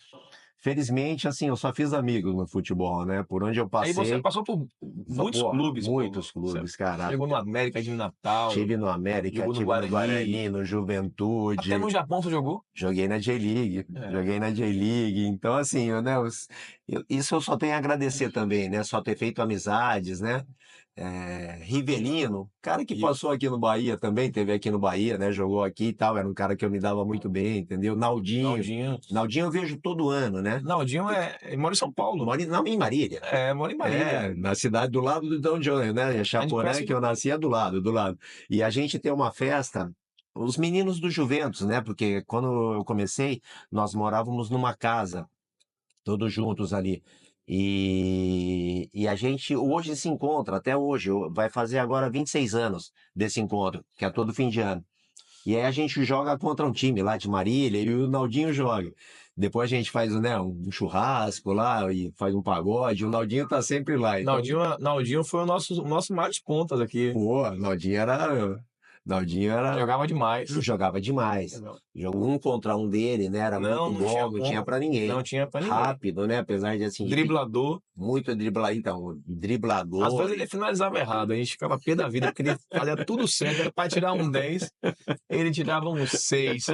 Felizmente, assim, eu só fiz amigos no futebol, né? Por onde eu passei... Aí você passou por muitos clubes. Muitos clubes, cara. Chegou no América de Natal. Tive no América, tive no Guarani, no Juventude. Até no Japão você jogou? Joguei na J-League. Joguei na J-League. Então, assim, né, isso eu só tenho a agradecer também, né? Só ter feito amizades, né? Rivelino, cara que passou aqui no Bahia também, teve aqui no Bahia, né? Jogou aqui e tal, era um cara que eu me dava muito bem, entendeu? Naldinho eu vejo todo ano, né? Naldinho mora em São Paulo. Mora em Marília. Mora em Marília. Na cidade do lado do Dom Johnny, né? Chaporã, que eu nascia do lado. E a gente tem uma festa, os meninos do Juventus, né? Porque quando eu comecei, nós morávamos numa casa, todos juntos ali. E a gente hoje se encontra, até hoje, vai fazer agora 26 anos desse encontro, que é todo fim de ano. E aí a gente joga contra um time lá de Marília e o Naldinho joga. Depois a gente faz, né, um churrasco lá e faz um pagode. O Naldinho tá sempre lá. Então... Naldinho foi o nosso mais pontas aqui. Pô, Naldinho era... Jogava demais. Jogava demais. Jogou um contra um dele, né? Era muito bom, não tinha pra ninguém. Não tinha pra ninguém. Rápido, né? Apesar de assim... Driblador. Muito driblador. Então, driblador. Às vezes ele finalizava errado, a gente ficava pé da vida, porque ele fazia tudo certo, era pra tirar um 10, ele tirava um 6.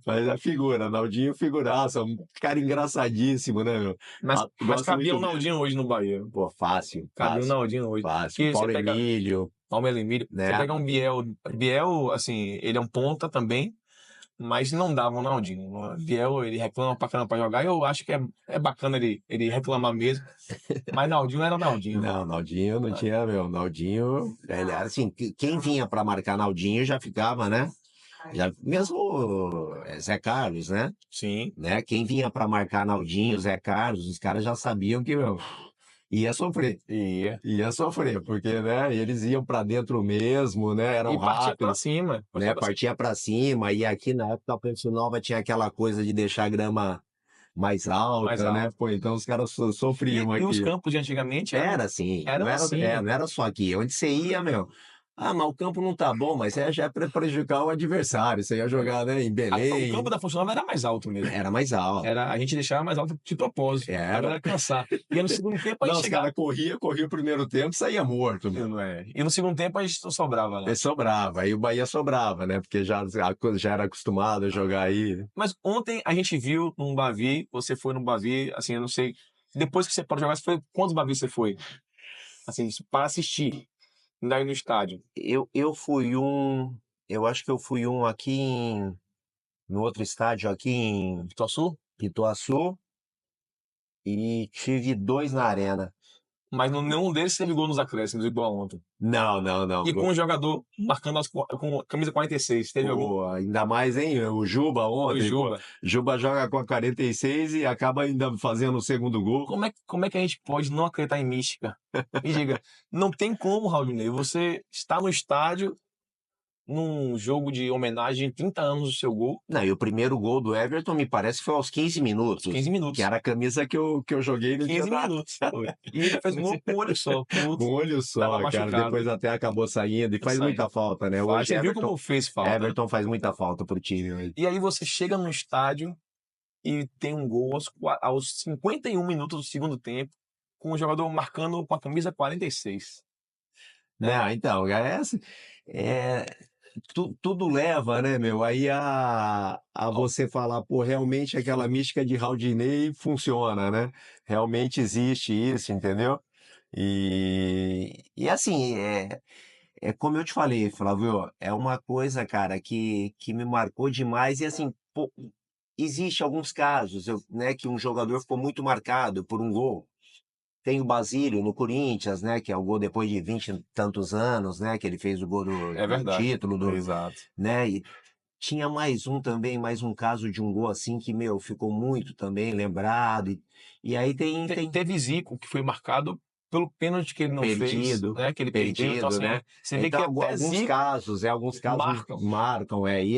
Mas a figura, Naldinho figuraça, um cara engraçadíssimo, né, meu? Mas cabia o Naldinho hoje no Bahia. Pô, fácil. Cabia o Naldinho hoje. Fácil. Paulo Emílio. Palmeiras Emílio. Né? Você pega um Biel, assim, ele é um ponta também, mas não dava o Naldinho. O Biel, ele reclama pra caramba pra jogar, e eu acho que é bacana ele reclamar mesmo. Mas Naldinho era Naldinho. Não, Naldinho não tinha, meu. Naldinho, ele era assim, quem vinha pra marcar Naldinho já ficava, né? Já, mesmo Zé Carlos, né? Sim. Né? Quem vinha pra marcar Naldinho, Zé Carlos, os caras já sabiam que, meu, ia sofrer. Ia sofrer, porque, né, eles iam pra dentro mesmo, né, eram E partia pra rápidos, cima. né, partia pra cima, e aqui na época a Ponte Nova tinha aquela coisa de deixar a grama mais alta, né, alto. pô, então os caras sofriam E os aqui. campos de antigamente Era assim, eram assim. não era só aqui, onde você ia, meu, mas o campo não tá bom, mas você já é pra prejudicar o adversário, você ia jogar, né, em O Belém, campo da Fonte Nova era mais alto mesmo. era mais alto. A gente deixava mais alto de propósito. Era. Era cansar. E no segundo tempo a Não, gente os chegava. caras corria o primeiro tempo, saía morto, meu. Não é. E no segundo tempo a gente sobrava lá. Ele sobrava, aí o Bahia sobrava, né? Porque já era acostumado a jogar aí. Mas ontem a gente viu num Bavi, você foi no Bavi, assim, eu não sei. Depois que você pode jogar, quantos Bavi você foi? Assim, para assistir, daí no estádio. Eu fui eu acho que eu fui aqui no outro estádio, aqui em Ituaçu? Pituaçu, e tive 2 na Arena. Mas nenhum deles teve gol nos acréscimos, igual ontem. Não, não, não. E com o jogador marcando com a camisa 46, teve algum? Pô, ainda mais, hein? O Juba O ontem. Juba. Juba joga com a 46 e acaba ainda fazendo o segundo gol. Como é que a gente pode não acreditar em mística? Me diga, não tem como, Raulney, você está no estádio num jogo de homenagem de 30 anos do seu gol, Não, e o primeiro gol do Everton me parece que foi aos 15 minutos. 15 minutos. Que era a camisa que eu joguei no 15 dia da... minutos. E ele fez um gol com um olho só. Com um olho só, Tava cara. machucado. Depois até acabou saindo. E faz Saindo. muita falta, né? Hoje Você viu como fez falta. Everton faz muita falta pro time hoje. E aí você chega no estádio e tem um gol aos 51 minutos do segundo tempo, com o jogador marcando com a camisa 46. Não, então, tudo leva, né, meu? Aí a você falar, pô, realmente aquela mística de Haldinei funciona, né? Realmente existe isso, entendeu? E assim, é como eu te falei, Flávio, é uma coisa, cara, que me marcou demais. E assim, pô, existe alguns casos, né, que um jogador ficou muito marcado por um gol. Tem o Basílio no Corinthians, né, que é o gol depois de 20 e tantos anos, né, que ele fez o gol do verdade. título, Exato. né, e tinha mais um caso de um gol assim que, meu, ficou muito também lembrado. E aí Teve Zico, que foi marcado pelo pênalti que ele não fez, perdido, né? Que ele perdeu. Então, assim, né? você vê que Então, até Zico alguns casos marcam. marcam, E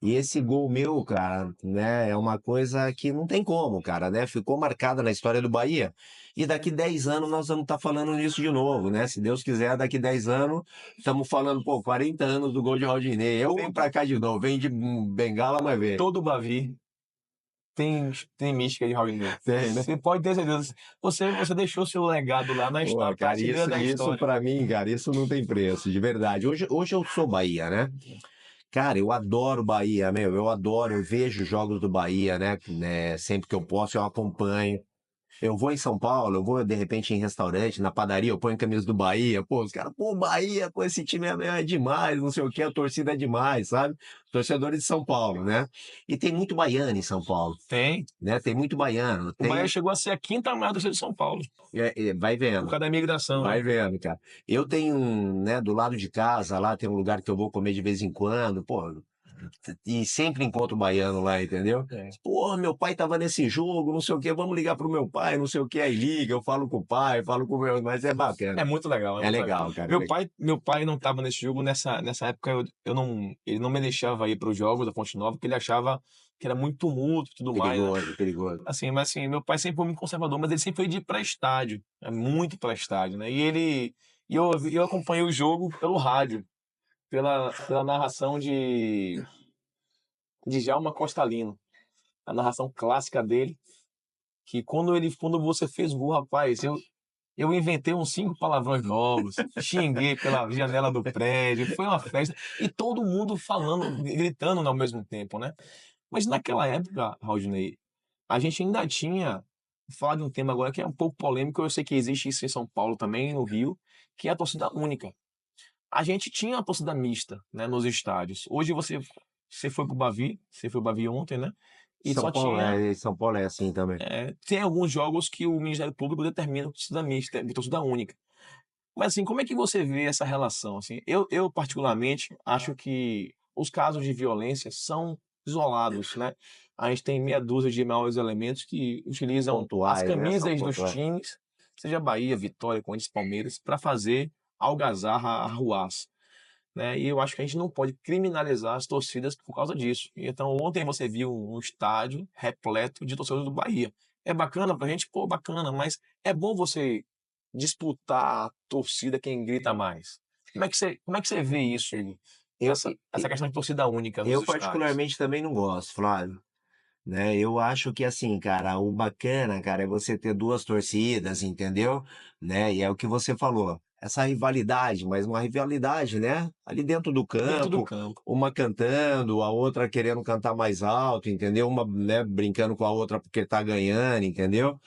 esse gol meu, cara, né, é uma coisa que não tem como, cara, né? Ficou marcada na história do Bahia. E daqui 10 anos nós vamos estar falando nisso de novo, né? Se Deus quiser, daqui 10 anos, estamos falando, pô, 40 anos do gol de Rodinei. Eu venho pra cá de novo, venho de bengala, mas vem. Todo Bavi tem mística de Raulney. Tem, né? Você pode ter certeza. Você deixou seu legado lá na Pô, história, cara, prateleira da isso história. pra mim, cara, isso não tem preço, de verdade. Hoje eu sou Bahia, né? Cara, eu adoro Bahia, meu, eu vejo jogos do Bahia, né? Sempre que eu posso, eu acompanho. Eu vou em São Paulo, eu vou de repente em restaurante, na padaria, eu ponho camisa do Bahia, pô, os caras, pô, Bahia, pô, esse time é demais, não sei o que, a torcida é demais, sabe? Torcedores de São Paulo, né? E tem muito baiano em São Paulo, Tem. né? Tem muito baiano. O Bahia chegou a ser a quinta maior torcida de São Paulo, Vai vendo. por causa da imigração. Vai Né? vendo, cara. Eu tenho, né, do lado de casa, lá tem um lugar que eu vou comer de vez em quando, pô, e sempre encontro baiano lá, entendeu? Pô, meu pai tava nesse jogo, não sei o quê, vamos ligar pro meu pai, não sei o quê, aí liga, eu falo com o pai, falo com o meu, mas é bacana. É muito legal. É legal, cara. Meu pai não estava nesse jogo nessa época. Ele não me deixava ir para os jogos da Fonte Nova porque ele achava que era muito tumulto e tudo mais. Né? Perigoso. Assim, mas assim, meu pai sempre foi muito conservador, mas ele sempre foi de ir para estádio, muito para estádio, né? Eu acompanhei o jogo pelo rádio, pela narração de Djalma Costalino, a narração clássica dele, que quando você fez o gol, rapaz, eu inventei uns 5 palavrões novos, xinguei pela janela do prédio, foi uma festa, e todo mundo falando, gritando ao mesmo tempo, né? Mas naquela época, Raulney, a gente ainda tinha, vou falar de um tema agora que é um pouco polêmico, eu sei que existe isso em São Paulo também, no Rio, que é a torcida única. A gente tinha a torcida mista, né, nos estádios. Hoje você Você foi pro Bavi ontem, né? E só São Paulo é assim também. tem alguns jogos que o Ministério Público determina torcida mista, de torcida única. Mas assim, como é que você vê essa relação? Assim, eu particularmente acho que os casos de violência são isolados, né? A gente tem meia dúzia de maus elementos que utilizam as Pontuais, né? São camisas dos pontuais. times, seja Bahia, Vitória, Corinthians, Palmeiras, para fazer algazarra, arruaça, né? E eu acho que a gente não pode criminalizar as torcidas por causa disso. Então, ontem você viu um estádio repleto de torcedores do Bahia. É bacana pra gente? Pô, bacana, mas é bom você disputar a torcida quem grita mais. Como é que você vê isso, Eu, essa questão de torcida única nos eu estádios? particularmente também não gosto, Flávio. Né? Eu acho que assim, cara, o bacana, cara, é você ter duas torcidas, entendeu? Né? E é o que você falou, essa rivalidade, mas uma rivalidade, né? Ali dentro do Dentro do campo, campo. uma cantando, a outra querendo cantar mais alto, entendeu? Uma, né, brincando com a outra porque tá ganhando, entendeu?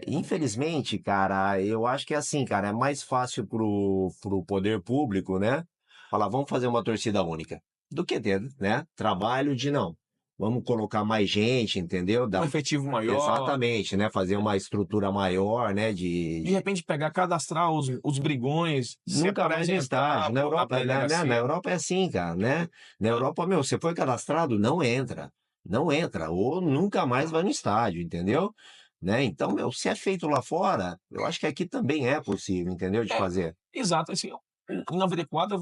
Infelizmente, cara, eu acho que é assim, cara, é mais fácil pro poder público, né? Falar, vamos fazer uma torcida única, do que ter, né? Trabalho de não. Vamos colocar mais gente, entendeu? Um efetivo maior. Exatamente, né? Fazer uma estrutura maior, né? De repente pegar, cadastrar os brigões, se Nunca mais no apresentar estágio. Na na Europa, na delegacia. Europa é assim, cara, né? Na Europa, meu, você foi cadastrado, não entra. Não entra. Ou nunca mais vai no estádio, entendeu? Né? Então, meu, se é feito lá fora, eu acho que aqui também é possível, entendeu? De É, fazer. exato. Assim, em 94,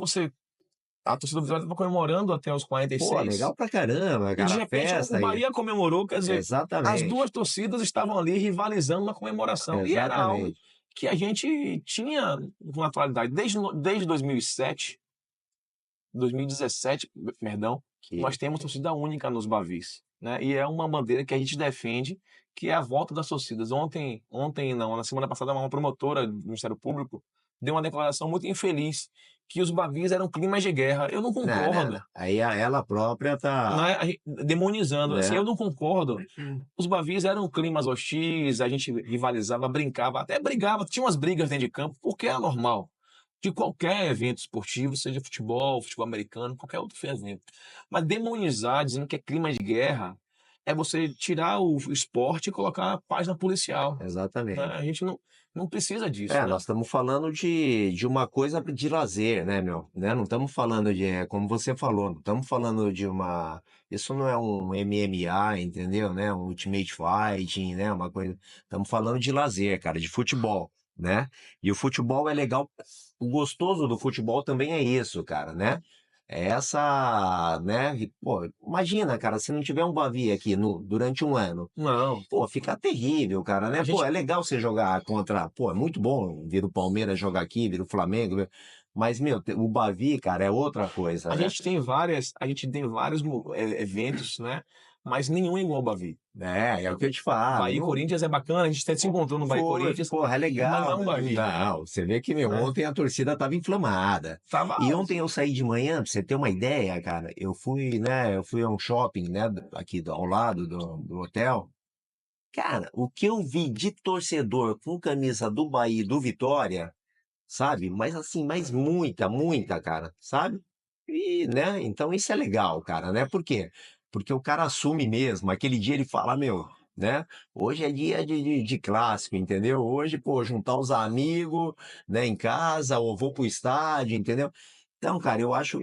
a torcida do Vitória estava comemorando até os Pô, 46. legal pra caramba, E de cara. repente o Festa aí. Bahia comemorou, quer dizer, as Exatamente. duas torcidas estavam ali rivalizando na comemoração. E era algo Exatamente. que a gente tinha com atualidade. Desde 2017, perdão, nós Que, temos torcida única nos Bavis, né? E é uma bandeira que a gente defende, que é a volta das torcidas. Ontem não, na semana passada, uma promotora do Ministério Público deu uma declaração muito infeliz, que os Bavis eram climas de guerra. Eu não não. concordo. Aí ela própria Não tá, é demonizando, assim, né? eu não concordo. Os Bavis eram climas hostis, a gente rivalizava, brincava, até brigava, tinha umas brigas dentro de campo, porque é normal. De qualquer evento esportivo, seja futebol, futebol americano, qualquer outro evento. Mas demonizar, dizendo que é clima de guerra, é você tirar o esporte e colocar a página policial, né? Exatamente. A gente não precisa disso, né? Nós estamos falando de uma coisa de lazer, né, meu? Né? Não estamos falando de, como você falou, não estamos falando de uma. Isso não é um MMA, entendeu? Né? Um Ultimate Fighting, né? Uma coisa. Estamos falando de lazer, cara, de futebol, né? E o futebol é legal. O gostoso do futebol também é isso, cara, né? É essa, né? Pô, imagina, cara, se não tiver um Bavi aqui durante um ano. Não. Pô, fica terrível, cara, né? A Pô, gente, é legal você jogar contra. Pô, é muito bom vir o Palmeiras jogar aqui, vir o Flamengo. Mas, meu, o Bavi, cara, é outra coisa, a né? gente tem vários eventos, né? Mas nenhum é igual ao Bavi. É o que eu te falo. Bahia e Corinthians é bacana, a gente até se encontrou no Bahia e Foi, Corinthians, porra, é mas não é legal. um Bavi, Não, você vê que, meu, né? ontem a torcida tava inflamada. Tava, E ontem eu saí de manhã, pra você ter uma ideia, cara, eu fui, né, eu fui a um shopping, né, aqui ao lado do hotel. Cara, o que eu vi de torcedor com camisa do Bahia e do Vitória, sabe? Mas assim, mas muita, muita, cara, sabe? E, né? Então isso é legal, cara, né? Por quê? Porque o cara assume mesmo. Aquele dia ele fala, meu, né? Hoje é dia de clássico, entendeu? Hoje, pô, juntar os amigos, né, em casa, ou vou pro estádio, entendeu? Então, cara, eu acho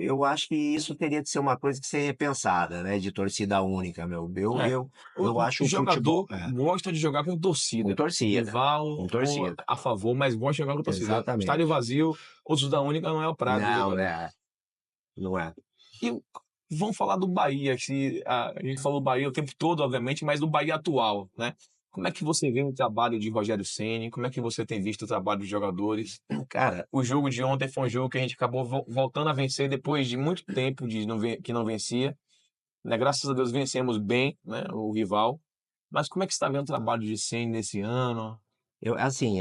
que isso teria de ser uma coisa que ser repensada, né? De torcida única, meu. Eu, é, eu, eu o acho o futebol. jogador gosta de jogar com Com torcida. torcida, Rival com ou torcida. a favor, mas gosta de jogar com torcida. Estádio Exatamente. vazio, outros da única não é o prato do Não, jogador. né? Não é. E vamos falar do Bahia, que a gente falou do Bahia o tempo todo, obviamente, mas do Bahia atual, né? Como é que você vê o trabalho de Rogério Ceni? Como é que você tem visto o trabalho dos jogadores? Cara, O jogo de ontem foi um jogo que a gente acabou voltando a vencer depois de muito tempo que não vencia, né? Graças a Deus vencemos bem, né, o rival. Mas como é que você está vendo o trabalho de Ceni nesse ano? assim,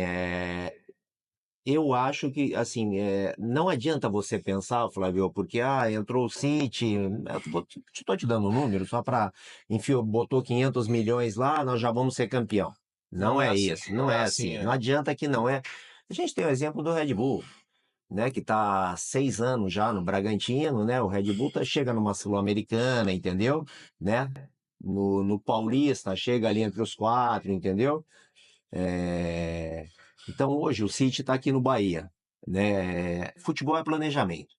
eu acho que, assim, não adianta você pensar, Flávio, porque, entrou o City, estou te dando um número só para, enfim, botou 500 milhões lá, nós já vamos ser campeão. Não Não é é assim, isso, não não é é assim, assim. Não é. adianta que não é. A gente tem o exemplo do Red Bull. né, que tá há 6 anos já no Bragantino, né? O Red Bull chega numa Sul-Americana, entendeu? Né? No Paulista, chega ali entre os quatro, entendeu? É, Então hoje o City está aqui no Bahia, né? Futebol é planejamento.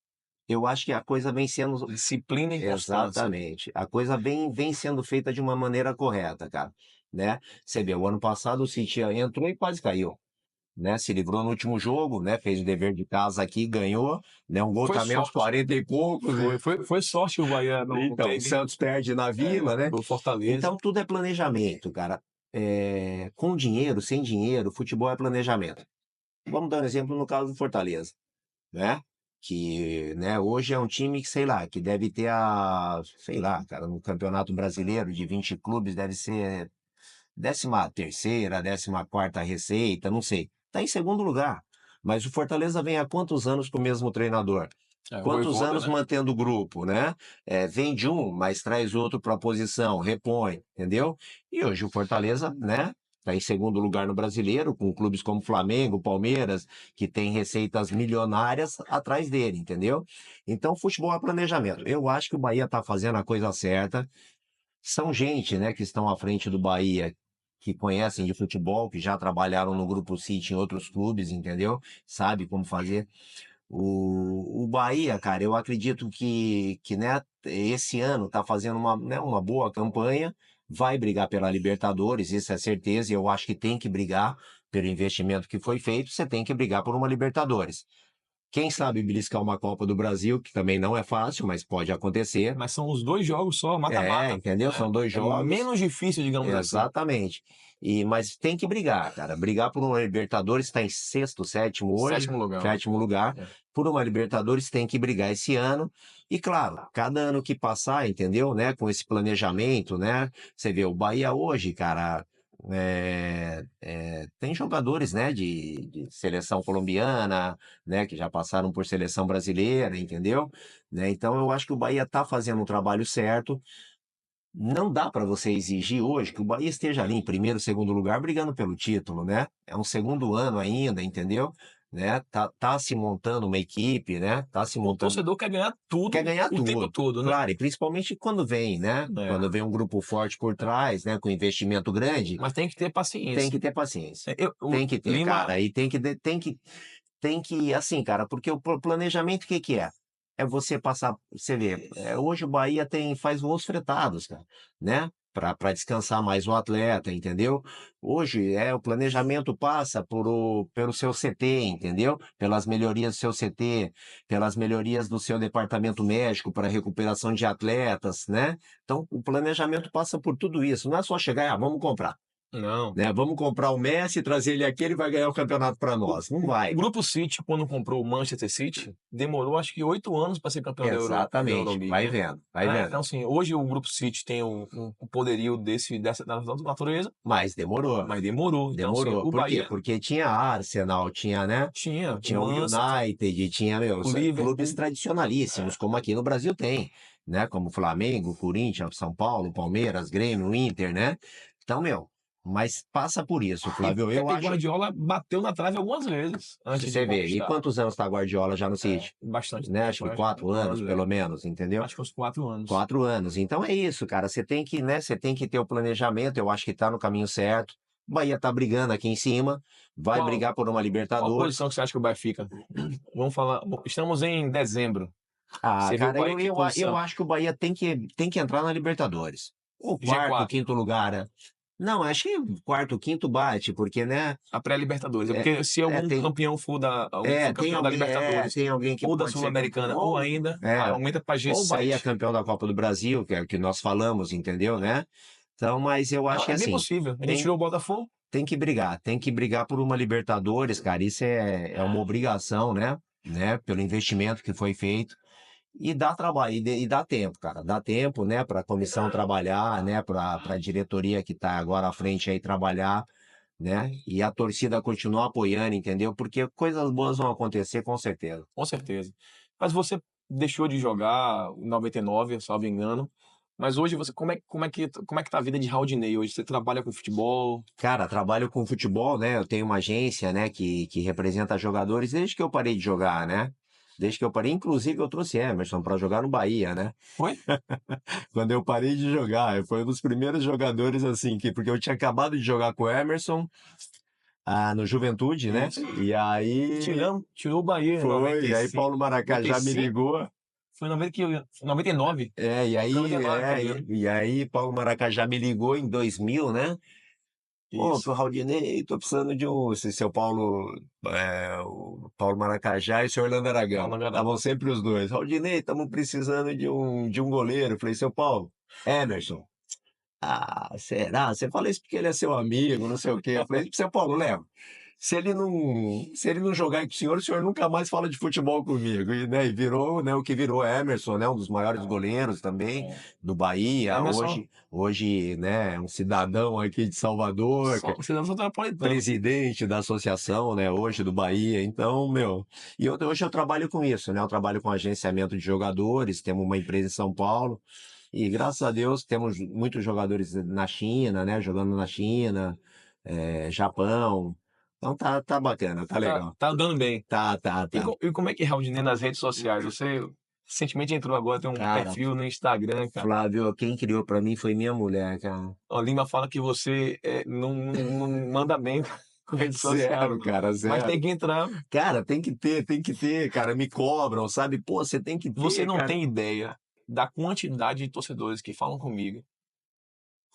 Eu acho que a coisa vem sendo Disciplina e constância. exatamente, a coisa vem sendo feita de uma maneira correta, cara, né? Você vê, o ano passado o City entrou e quase caiu, né? Se livrou no último jogo, né? Fez o dever de casa aqui, ganhou, né? Um gol Foi também aos sorte. 40 e poucos. Foi sorte que o Bahia não Então, o teve. Santos perde na Vila, né? Do Fortaleza. Então, tudo é planejamento, cara. Com dinheiro, sem dinheiro, futebol é planejamento. Vamos dar um exemplo no caso do Fortaleza, né? Que, né, hoje é um time que, sei lá, que deve ter sei lá, cara, no Campeonato Brasileiro de 20 clubes deve ser 13ª, 14ª receita, não sei. Tá em segundo lugar. Mas o Fortaleza vem há quantos anos com o mesmo treinador? O Quantos Vojvoda, anos né? mantendo o grupo, né? Vem de um, mas traz outro para a posição, repõe, entendeu? E hoje o Fortaleza, né? Está em segundo lugar no Brasileiro, com clubes como Flamengo, Palmeiras, que tem receitas milionárias atrás dele, entendeu? Então, futebol é planejamento. Eu acho que o Bahia está fazendo a coisa certa. São gente, né, que estão à frente do Bahia, que conhecem de futebol, que já trabalharam no Grupo City em outros clubes, entendeu? Sabe como fazer. O Bahia, cara, eu acredito que né, esse ano está fazendo uma boa campanha, vai brigar pela Libertadores, isso é certeza, e eu acho que tem que brigar pelo investimento que foi feito, você tem que brigar por uma Libertadores. Quem sabe beliscar uma Copa do Brasil, que também não é fácil, mas pode acontecer. Mas são os 2 jogos só, mata-mata. Entendeu? São 2 É jogos. menos difícil, digamos assim. Exatamente. Mas tem que brigar, cara. Brigar por uma Libertadores, está em sexto, sétimo hoje. Sétimo lugar. Sétimo lugar. É. Por uma Libertadores tem que brigar esse ano. E claro, cada ano que passar, entendeu? Né? Com esse planejamento, né? Você vê, o Bahia hoje, cara, tem jogadores, né? De seleção colombiana, né? Que já passaram por seleção brasileira, entendeu? Né? Então eu acho que o Bahia está fazendo um trabalho certo. Não dá para você exigir hoje que o Bahia esteja ali em primeiro, segundo lugar, brigando pelo título, né? É um segundo ano ainda, entendeu? Né? Tá se montando uma equipe, né? Tá se O montando. torcedor quer ganhar tudo Quer ganhar o tempo tudo. todo, né? Claro, e principalmente quando vem, né? É. Quando vem um grupo forte por trás, né? Com investimento grande, Mas tem que ter paciência. tem que ter paciência. O Tem que ter, Lima, cara. E tem que, assim, cara, porque o planejamento, o que que é? É você passar, você vê, hoje o Bahia faz voos fretados, cara, né? Para descansar mais o atleta, entendeu? Hoje o planejamento passa pelo seu CT, entendeu? Pelas melhorias do seu CT, pelas melhorias do seu departamento médico para recuperação de atletas, né? Então, o planejamento passa por tudo isso. Não é só chegar, vamos comprar. não. Né? Vamos comprar o Messi, trazer ele aqui, ele vai ganhar o campeonato para nós. Não vai. O Grupo City, quando comprou o Manchester City, demorou acho que 8 anos para ser campeão da Exatamente. Euroleague. Vai né? vendo, vai vendo. Então, assim, hoje o Grupo City tem um poderio dessa natureza, Mas demorou. mas demorou. Então, assim, Demorou. o Por quê? Bahia Porque tinha Arsenal, tinha, né? tinha Tinha o Manchester, United, tinha, meu, o Liverpool. clubes tradicionalíssimos, como aqui no Brasil tem, né? Como Flamengo, Corinthians, São Paulo, Palmeiras, Grêmio, Inter, né? Então, meu, mas passa por isso, Flávio. Eu Pepe acho. Guardiola bateu na trave algumas vezes antes Você de vê, e conquistar. quantos anos tá Guardiola já no City? Bastante. Né? Acho que 4 anos, pelo menos, entendeu? Acho que uns 4 anos. 4 anos. Então é isso, cara. Você tem que, né? Você tem que ter o planejamento. Eu acho que tá no caminho certo. O Bahia tá brigando aqui em cima. Vai brigar por uma Qual Libertadores. posição que você acha que o Bahia fica? Vamos falar. Estamos em dezembro. Ah, Você viu o cara, Bahia em que eu posição? acho que o Bahia tem que entrar na Libertadores. O quarto, G4. quinto lugar, né? Não, acho que quarto, quinto bate, porque, né? A pré-Libertadores. Porque se algum campeão for tem campeão da alguém, Libertadores tem alguém que ou da pode ser Sul-Americana, campeão. ou ainda aumenta para Ou o Bahia é G7. campeão da Copa do Brasil, que é o que nós falamos, entendeu, né? Então, mas eu acho que É bem assim, possível. A gente tirou o Botafogo. tem que brigar por uma Libertadores, cara. Isso é uma obrigação, né? Pelo investimento que foi feito. E dá trabalho, e dá tempo, cara. Dá tempo, né, para a comissão trabalhar, né, para a diretoria que está agora à frente aí trabalhar, né? E a torcida continuar apoiando, entendeu? Porque coisas boas vão acontecer com certeza. Com certeza. Mas você deixou de jogar em 99, salvo engano, Mas hoje como é que tá a vida de Raudinei hoje? Você trabalha com futebol? Cara, trabalho com futebol, né? Eu tenho uma agência, né, que representa jogadores desde que eu parei de jogar, né? Desde que eu parei, inclusive eu trouxe Emerson para jogar no Bahia, né? Foi? Quando eu parei de jogar, foi um dos primeiros jogadores assim, porque eu tinha acabado de jogar com o Emerson no Juventude, né? Isso. E aí Tirou o Bahia em foi, e aí 95. Paulo Maracajá me 95? ligou. Foi em 99. É, e aí, 99, tá é, vendo? e aí Paulo Maracajá me ligou em 2000, né? Pô, Isso. pro Raudinei, tô precisando de um. Se seu Paulo, o Paulo Maracajá e o seu Orlando Aragão. Paulo Aragão. Estavam sempre os dois. Raudinei, estamos precisando de um goleiro. Eu falei, seu Paulo, Emerson. Ah, será? Você fala isso porque ele é seu amigo, não sei o quê. Eu falei, seu Paulo, leva. Se ele não jogar aí com o senhor nunca mais fala de futebol comigo. E, né, e virou, né, o que virou Emerson, né, um dos maiores goleiros também do Bahia. Emerson. Hoje, né, um cidadão aqui de Salvador, Cidadão Metropolitano. presidente da associação, né, hoje do Bahia. Então, meu, hoje eu trabalho com isso, né? Eu trabalho com agenciamento de jogadores, temos uma empresa em São Paulo e graças a Deus temos muitos jogadores na China, né, jogando na China, Japão. Então tá bacana, tá legal. Tá andando bem. Tá. E como é que é Raudinei nas redes sociais? Você recentemente entrou agora, tem um Cara, perfil no Instagram, cara. Flávio, quem criou pra mim foi minha mulher, cara. O Lima fala que você não manda bem com rede social. Zero, cara, zero. Mas tem que entrar. Cara, tem que ter, cara. Me cobram, sabe? Pô, você tem que ter, Você não cara. tem ideia da quantidade de torcedores que falam comigo,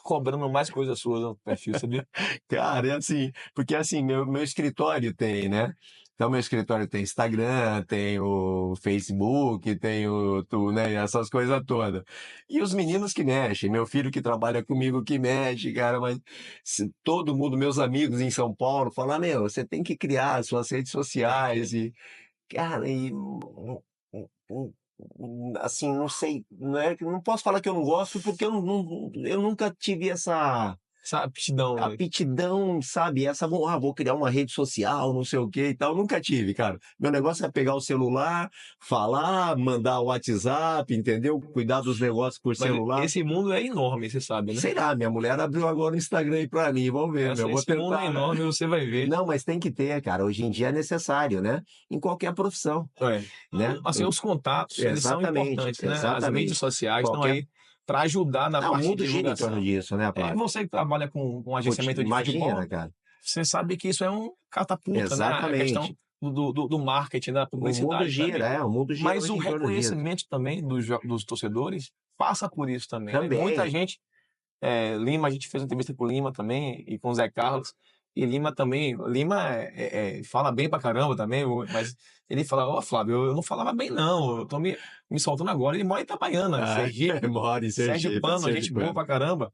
cobrando mais coisas suas no perfil, sabia? Cara, é assim, porque assim, meu escritório tem, né? Então, meu escritório tem Instagram, tem o Facebook, tem né, essas coisas todas. E os meninos que mexem, meu filho que trabalha comigo que mexe, cara, mas todo mundo, meus amigos em São Paulo, falam, meu, você tem que criar suas redes sociais e, cara, assim, não sei, não posso falar que eu não gosto, porque eu nunca tive essa Essa aptidão, né? aptidão, sabe? Vou criar uma rede social, não sei o que e tal. Nunca tive, cara. Meu negócio é pegar o celular, falar, mandar o WhatsApp, entendeu? Cuidar dos negócios por Mas celular. esse mundo é enorme, você sabe, né? Sei lá, minha mulher abriu agora o Instagram aí pra mim, vamos ver, meu. Vou Esse mundo é tentar, né? enorme, você vai ver. Não, mas tem que ter, cara. Hoje em dia é necessário, né? Em qualquer profissão, né? Assim, os contatos, eles são Exatamente, importantes, né? As exatamente. mídias sociais estão Qualquer- aí para ajudar na o parte mundo de gira em divulgação. torno disso, né, Flávio? Você que trabalha com agenciamento de Imagina, futebol, cara. você sabe que isso é um catapulta, né? A Exatamente. questão do marketing, da O publicidade. mundo gira, o mundo gira Mas hoje o em torno disso. reconhecimento também dos torcedores passa por isso também. Né? Também. Muita gente, Lima, a gente fez uma entrevista com o Lima também e com o Zé Carlos. E Lima também, fala bem pra caramba também, mas ele fala, ó, Flávio, eu não falava bem não, eu tô me soltando agora. Ele mora em Itabaiana, Sergipe, Mora em Sérgio Pano, gente boa Pano. pra caramba.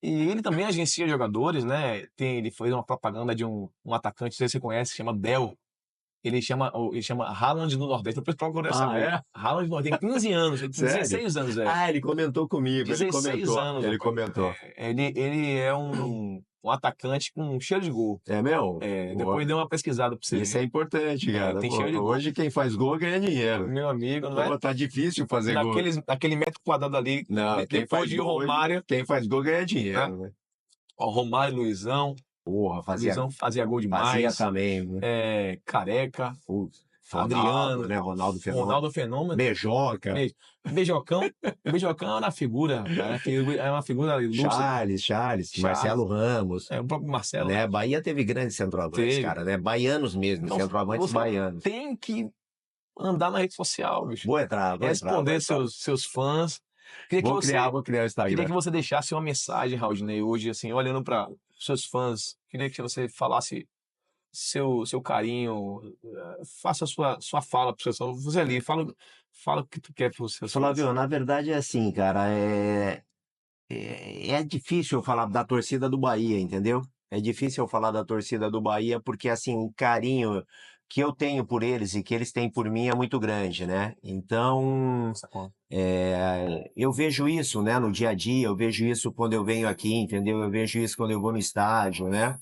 E ele também agencia jogadores, né? Ele fez uma propaganda de um atacante, não sei se você conhece, chama Del. Ele chama Haaland do Nordeste. Depois procura saber. Haaland do Nordeste, tem 15 anos, ele tem Sério? 16 anos, Ele comentou comigo, 16 anos. ele rapaz. comentou. Ele é um atacante com cheiro de gol. É meu? Depois deu uma pesquisada pra você Isso ver. é importante, cara. tem Pô, cheiro de gol. hoje quem faz gol ganha dinheiro. Meu amigo, não é? Pô, tá difícil fazer gol. Naquele metro quadrado ali, Não, quem depois faz de gol hoje- Romário, Quem faz gol ganha dinheiro, né? ó, Romário, Luizão. Porra, Luizão fazia gol demais. fazia também, né? Careca. Putz, Adriano, Ronaldo, né? Ronaldo Fenômeno. Ronaldo Fenômeno. Beijoca. Beijocão era uma figura, cara. É uma figura ilustre. Charles, Marcelo Ramos. O próprio Marcelo. Né? Bahia teve grandes centroavantes, Teve. cara, né? Baianos mesmo, Então, centroavantes você baianos. tem que andar na rede social, bicho. Vou entrar. Responder seus fãs. Vou criar o Instagram. Queria que você deixasse uma mensagem, Raudinei, hoje, assim, olhando para seus fãs. Queria que você falasse seu carinho, faça sua fala pro pessoal. Você ali, fala o que tu quer pro seus fãs. Flávio, na verdade é assim, cara, é difícil eu falar da torcida do Bahia, entendeu? É difícil eu falar da torcida do Bahia porque, assim, o carinho que eu tenho por eles e que eles têm por mim é muito grande, né? Então, eu vejo isso, né, no dia a dia, eu vejo isso quando eu venho aqui, entendeu? Eu vejo isso quando eu vou no estádio, né?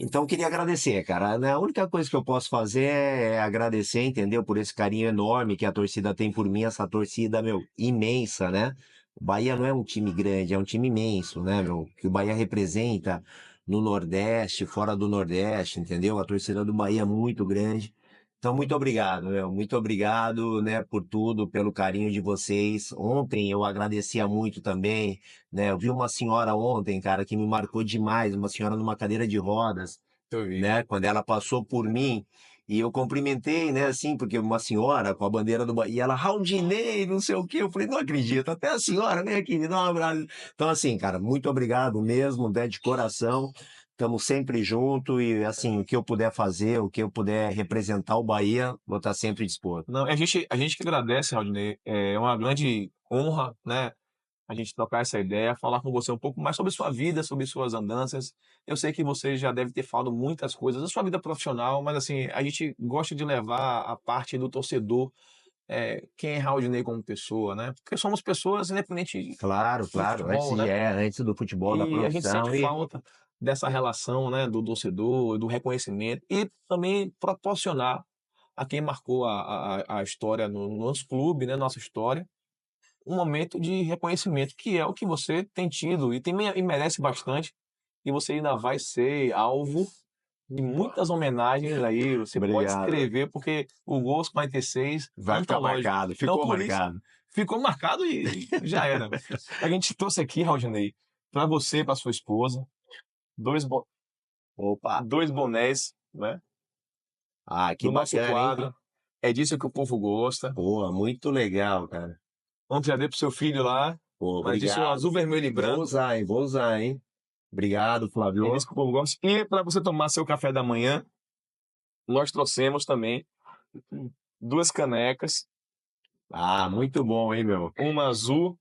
Então, queria agradecer, cara. Né, a única coisa que eu posso fazer é agradecer, entendeu? Por esse carinho enorme que a torcida tem por mim, essa torcida, meu, imensa, né? O Bahia não é um time grande, é um time imenso, né, meu? Que o Bahia representa no Nordeste, fora do Nordeste, entendeu? A torcida do Bahia é muito grande. Então, muito obrigado, meu. Muito obrigado, né, por tudo, pelo carinho de vocês. Ontem eu agradecia muito também, né? Eu vi uma senhora ontem, cara, que me marcou demais, uma senhora numa cadeira de rodas, Eu vi. né? Quando ela passou por mim e eu cumprimentei, né, assim, porque uma senhora com a bandeira do Bahia, e ela, Raudinei, não sei o quê. Eu falei, não acredito, até a senhora, vem aqui, me dá um abraço. Então, assim, cara, muito obrigado mesmo, né, de coração. Estamos sempre juntos e, assim, o que eu puder fazer, o que eu puder representar o Bahia, vou estar sempre disposto. Não, a gente que agradece, Raudinei. É uma grande honra, né? A gente trocar essa ideia, falar com você um pouco mais sobre sua vida, sobre suas andanças. Eu sei que você já deve ter falado muitas coisas da sua vida profissional, mas assim, a gente gosta de levar a parte do torcedor, quem é Raudinei como pessoa, né? Porque somos pessoas independente Claro, do claro, futebol, né? antes do futebol, da E a gente sente profissão e falta dessa relação, né, do torcedor, do reconhecimento e também proporcionar a quem marcou a história no nosso clube, né, nossa história, um momento de reconhecimento, que é o que você tem tido e merece bastante, e você ainda vai ser alvo de muitas homenagens aí, você pode obrigado. escrever, porque o Gols 46 Vai ficar antológico. marcado, Então, ficou por isso, marcado. ficou marcado e já era. A gente trouxe aqui, Raudinei, para você, para sua esposa, dois, Opa, dois bonés, né, ah, que do nosso bacana, hein? quadro. É disso que o povo gosta. Pô, muito legal, cara. Ontem já dei pro seu filho lá, Pô, mas isso é obrigado. azul, vermelho e Vou branco. usar, hein? Vou usar, hein? Obrigado, É Flávio. disso que o povo gosta. E para você tomar seu café da manhã, nós trouxemos também duas canecas, Ah, muito bom, hein, meu? uma azul,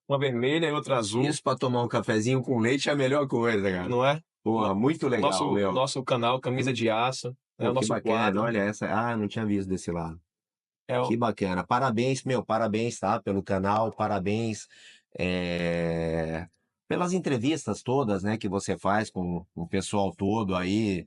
uma vermelha e outra azul, Isso pra tomar um cafezinho com leite é a melhor coisa, cara. não é? Pô, muito legal, Nosso, meu. nosso canal Camisa de Aço, é o Pô, que nosso bacana. quadro. Olha essa. Ah, não tinha visto desse lado. É Que o... bacana. Parabéns, meu. Parabéns, tá? Pelo canal. Parabéns, pelas entrevistas todas, né, que você faz com o pessoal todo aí,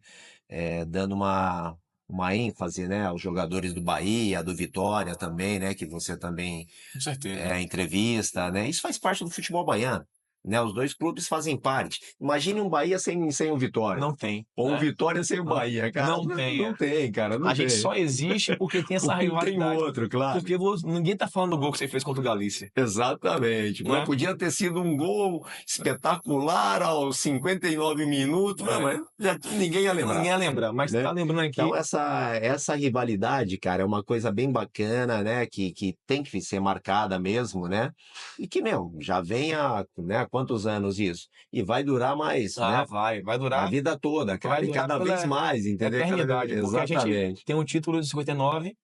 dando uma ênfase, né, aos jogadores do Bahia, do Vitória também, né, que você também Com certeza. entrevista, né? Isso faz parte do futebol baiano, né? Os dois clubes fazem parte. Imagine um Bahia sem o Vitória. Não tem. Ou um Né? Vitória sem o Não, Bahia, cara. não tem. Não tem, cara. Não A tem. gente só existe porque tem essa Porque tem rivalidade. outro, claro. Porque ninguém tá falando do gol que você fez contra o Galícia. Exatamente. Mas Né? podia ter sido um gol espetacular aos 59 minutos, É. mas já ninguém ia lembrar. Ninguém ia lembrar, mas Né? tá lembrando aqui. Então, essa rivalidade, cara, é uma coisa bem bacana, né? Que tem que ser marcada mesmo, né? E que, meu, já vem há, né, quantos anos isso? E vai durar mais, né? Vai A durar vida toda, cara, vai e durar cada pela vez mais, entendeu? eternidade. Porque a gente Exatamente. tem um título de 59,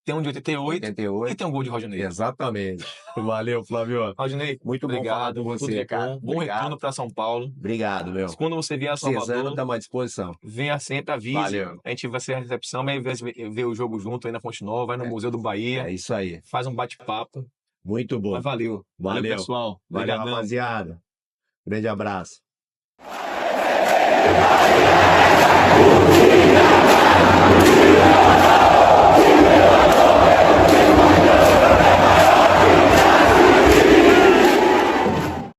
tem um de 88 e 88. tem um gol de Rodinei. Exatamente. Valeu, Flávio. Rodinei, Muito bom falar obrigado. com Tudo você, de cara. bom. Bom Obrigado. retorno para São Paulo. Obrigado, meu. Quando você vier a Precisando, Salvador, estamos à disposição. venha sempre, avise. Valeu. A gente vai ser a recepção, vai ver o jogo junto aí na Fonte Nova, vai no Museu do Bahia, É isso aí. faz um bate-papo. Muito bom. Mas valeu. Valeu. Valeu, pessoal. Valeu, Obrigadão. rapaziada. Grande abraço.